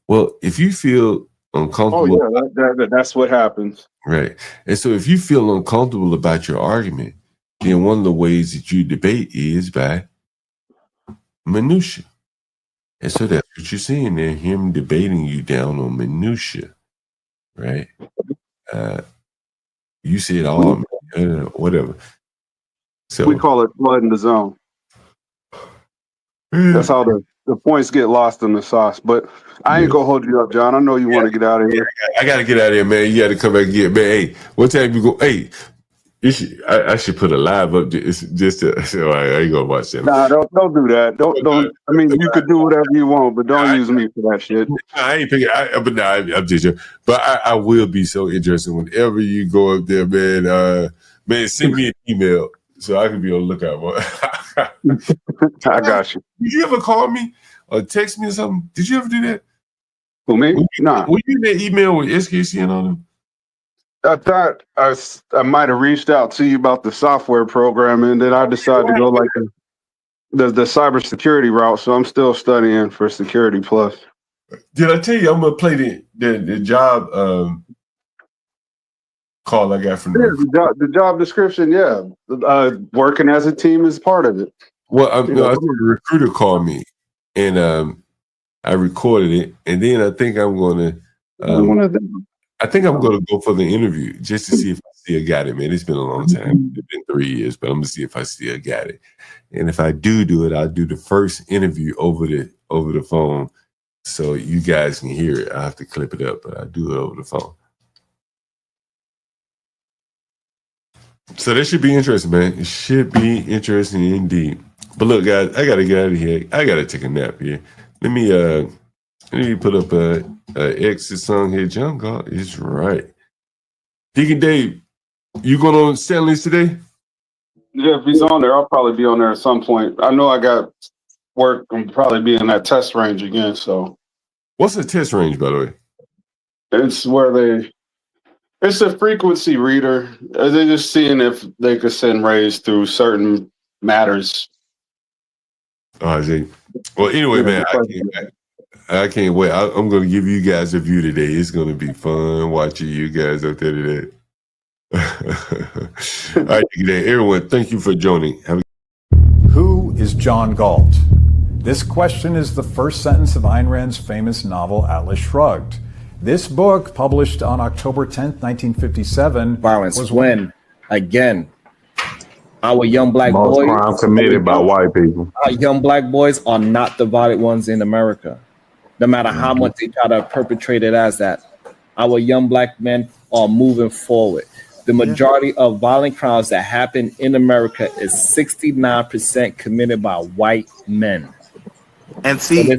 Well, if you feel uncomfortable. Oh, yeah, that's what happens. Right. And so if you feel uncomfortable about your argument, then one of the ways that you debate is by minutia. And so that's what you're seeing there, him debating you down on minutia, right? You said all, whatever. So we call it flooding the zone. That's how the points get lost in the sauce. But I ain't gonna hold you up, John. I know you want to get out of here. I got to get out of here, man. You got to come back and get, man. Hey, what time you go? Hey, I should put a live up just to. So I ain't gonna watch that. Nah, don't do that. Don't. I mean, you could do whatever you want, but don't use me for that shit. I ain't picking. I'm just joking. But I will be so interested whenever you go up there, man. Man, send me an email so I can be on the lookout. I got you. Did you ever call me or text me or something? Did you ever do that? Who, me? Nah. Were you in that email with SKC and all them? I thought I might have reached out to you about the software program, and then I decided to go like the cybersecurity route. So I'm still studying for Security Plus. Did I tell you I'm gonna play the job call I got from the job description? Yeah, working as a team is part of it. Well, I think a recruiter called me, and I recorded it, and then I think I'm gonna. I think I'm going to go for the interview just to see if I still got it, man. It's been a long time. It's been 3 years, but I'm gonna see if I still got it. And if I do it, I'll do the first interview over the phone, so you guys can hear it. I have to clip it up, but I do it over the phone. So that should be interesting, man. It should be interesting indeed. But look, guys, I gotta get out of here. I gotta take a nap here. Let me put up a exit song here. John God is right. Deacon Dave, you going on Stanley's today? Yeah, if he's on there, I'll probably be on there at some point. I know I got work. I'm probably be in that test range again. So, what's the test range, by the way? It's where it's a frequency reader. They're just seeing if they could send rays through certain matters. Oh, I see. Well, anyway, man, I can't wait. I'm going to give you guys a view today. It's going to be fun watching you guys up there today. All right, everyone, thank you for joining. Who is John Galt? This question is the first sentence of Ayn Rand's famous novel Atlas Shrugged. This book, published on October 10th, 1957, violence was when, again, our young black boys, crime committed by white people. Our young black boys are not the violent ones in America, no matter how much they try to perpetrate it as that. Our young black men are moving forward. The majority of violent crimes that happen in America is 69% committed by white men. And see, so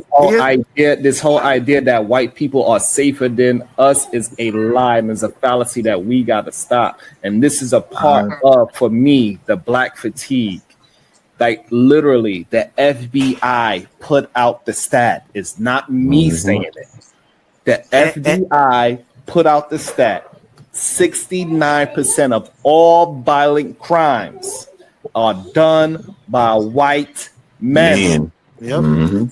this whole idea that white people are safer than us is a lie and is a fallacy that we got to stop. And this is a part of, for me, the black fatigue. Like literally, the FBI put out the stat. It's not me saying it. The FBI put out the stat. 69% of all violent crimes are done by white men. Yep.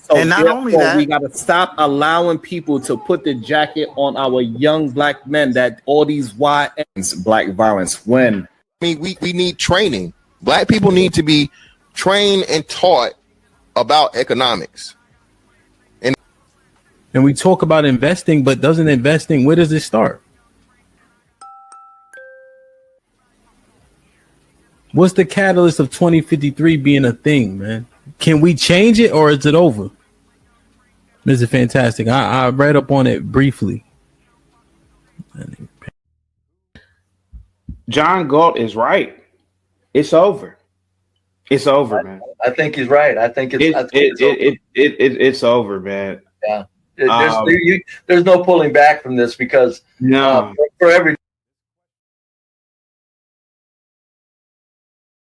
So and not only that, we got to stop allowing people to put the jacket on our young black men that all these black violence when. I mean, we need training. Black people need to be trained and taught about economics. And we talk about investing, but doesn't investing, where does it start? What's the catalyst of 2053 being a thing, man? Can we change it or is it over? This is fantastic. I read up on it briefly. John Galt is right. It's over. It's over, man. I think he's right. I think it's over, man. Yeah. There's no pulling back from this because for every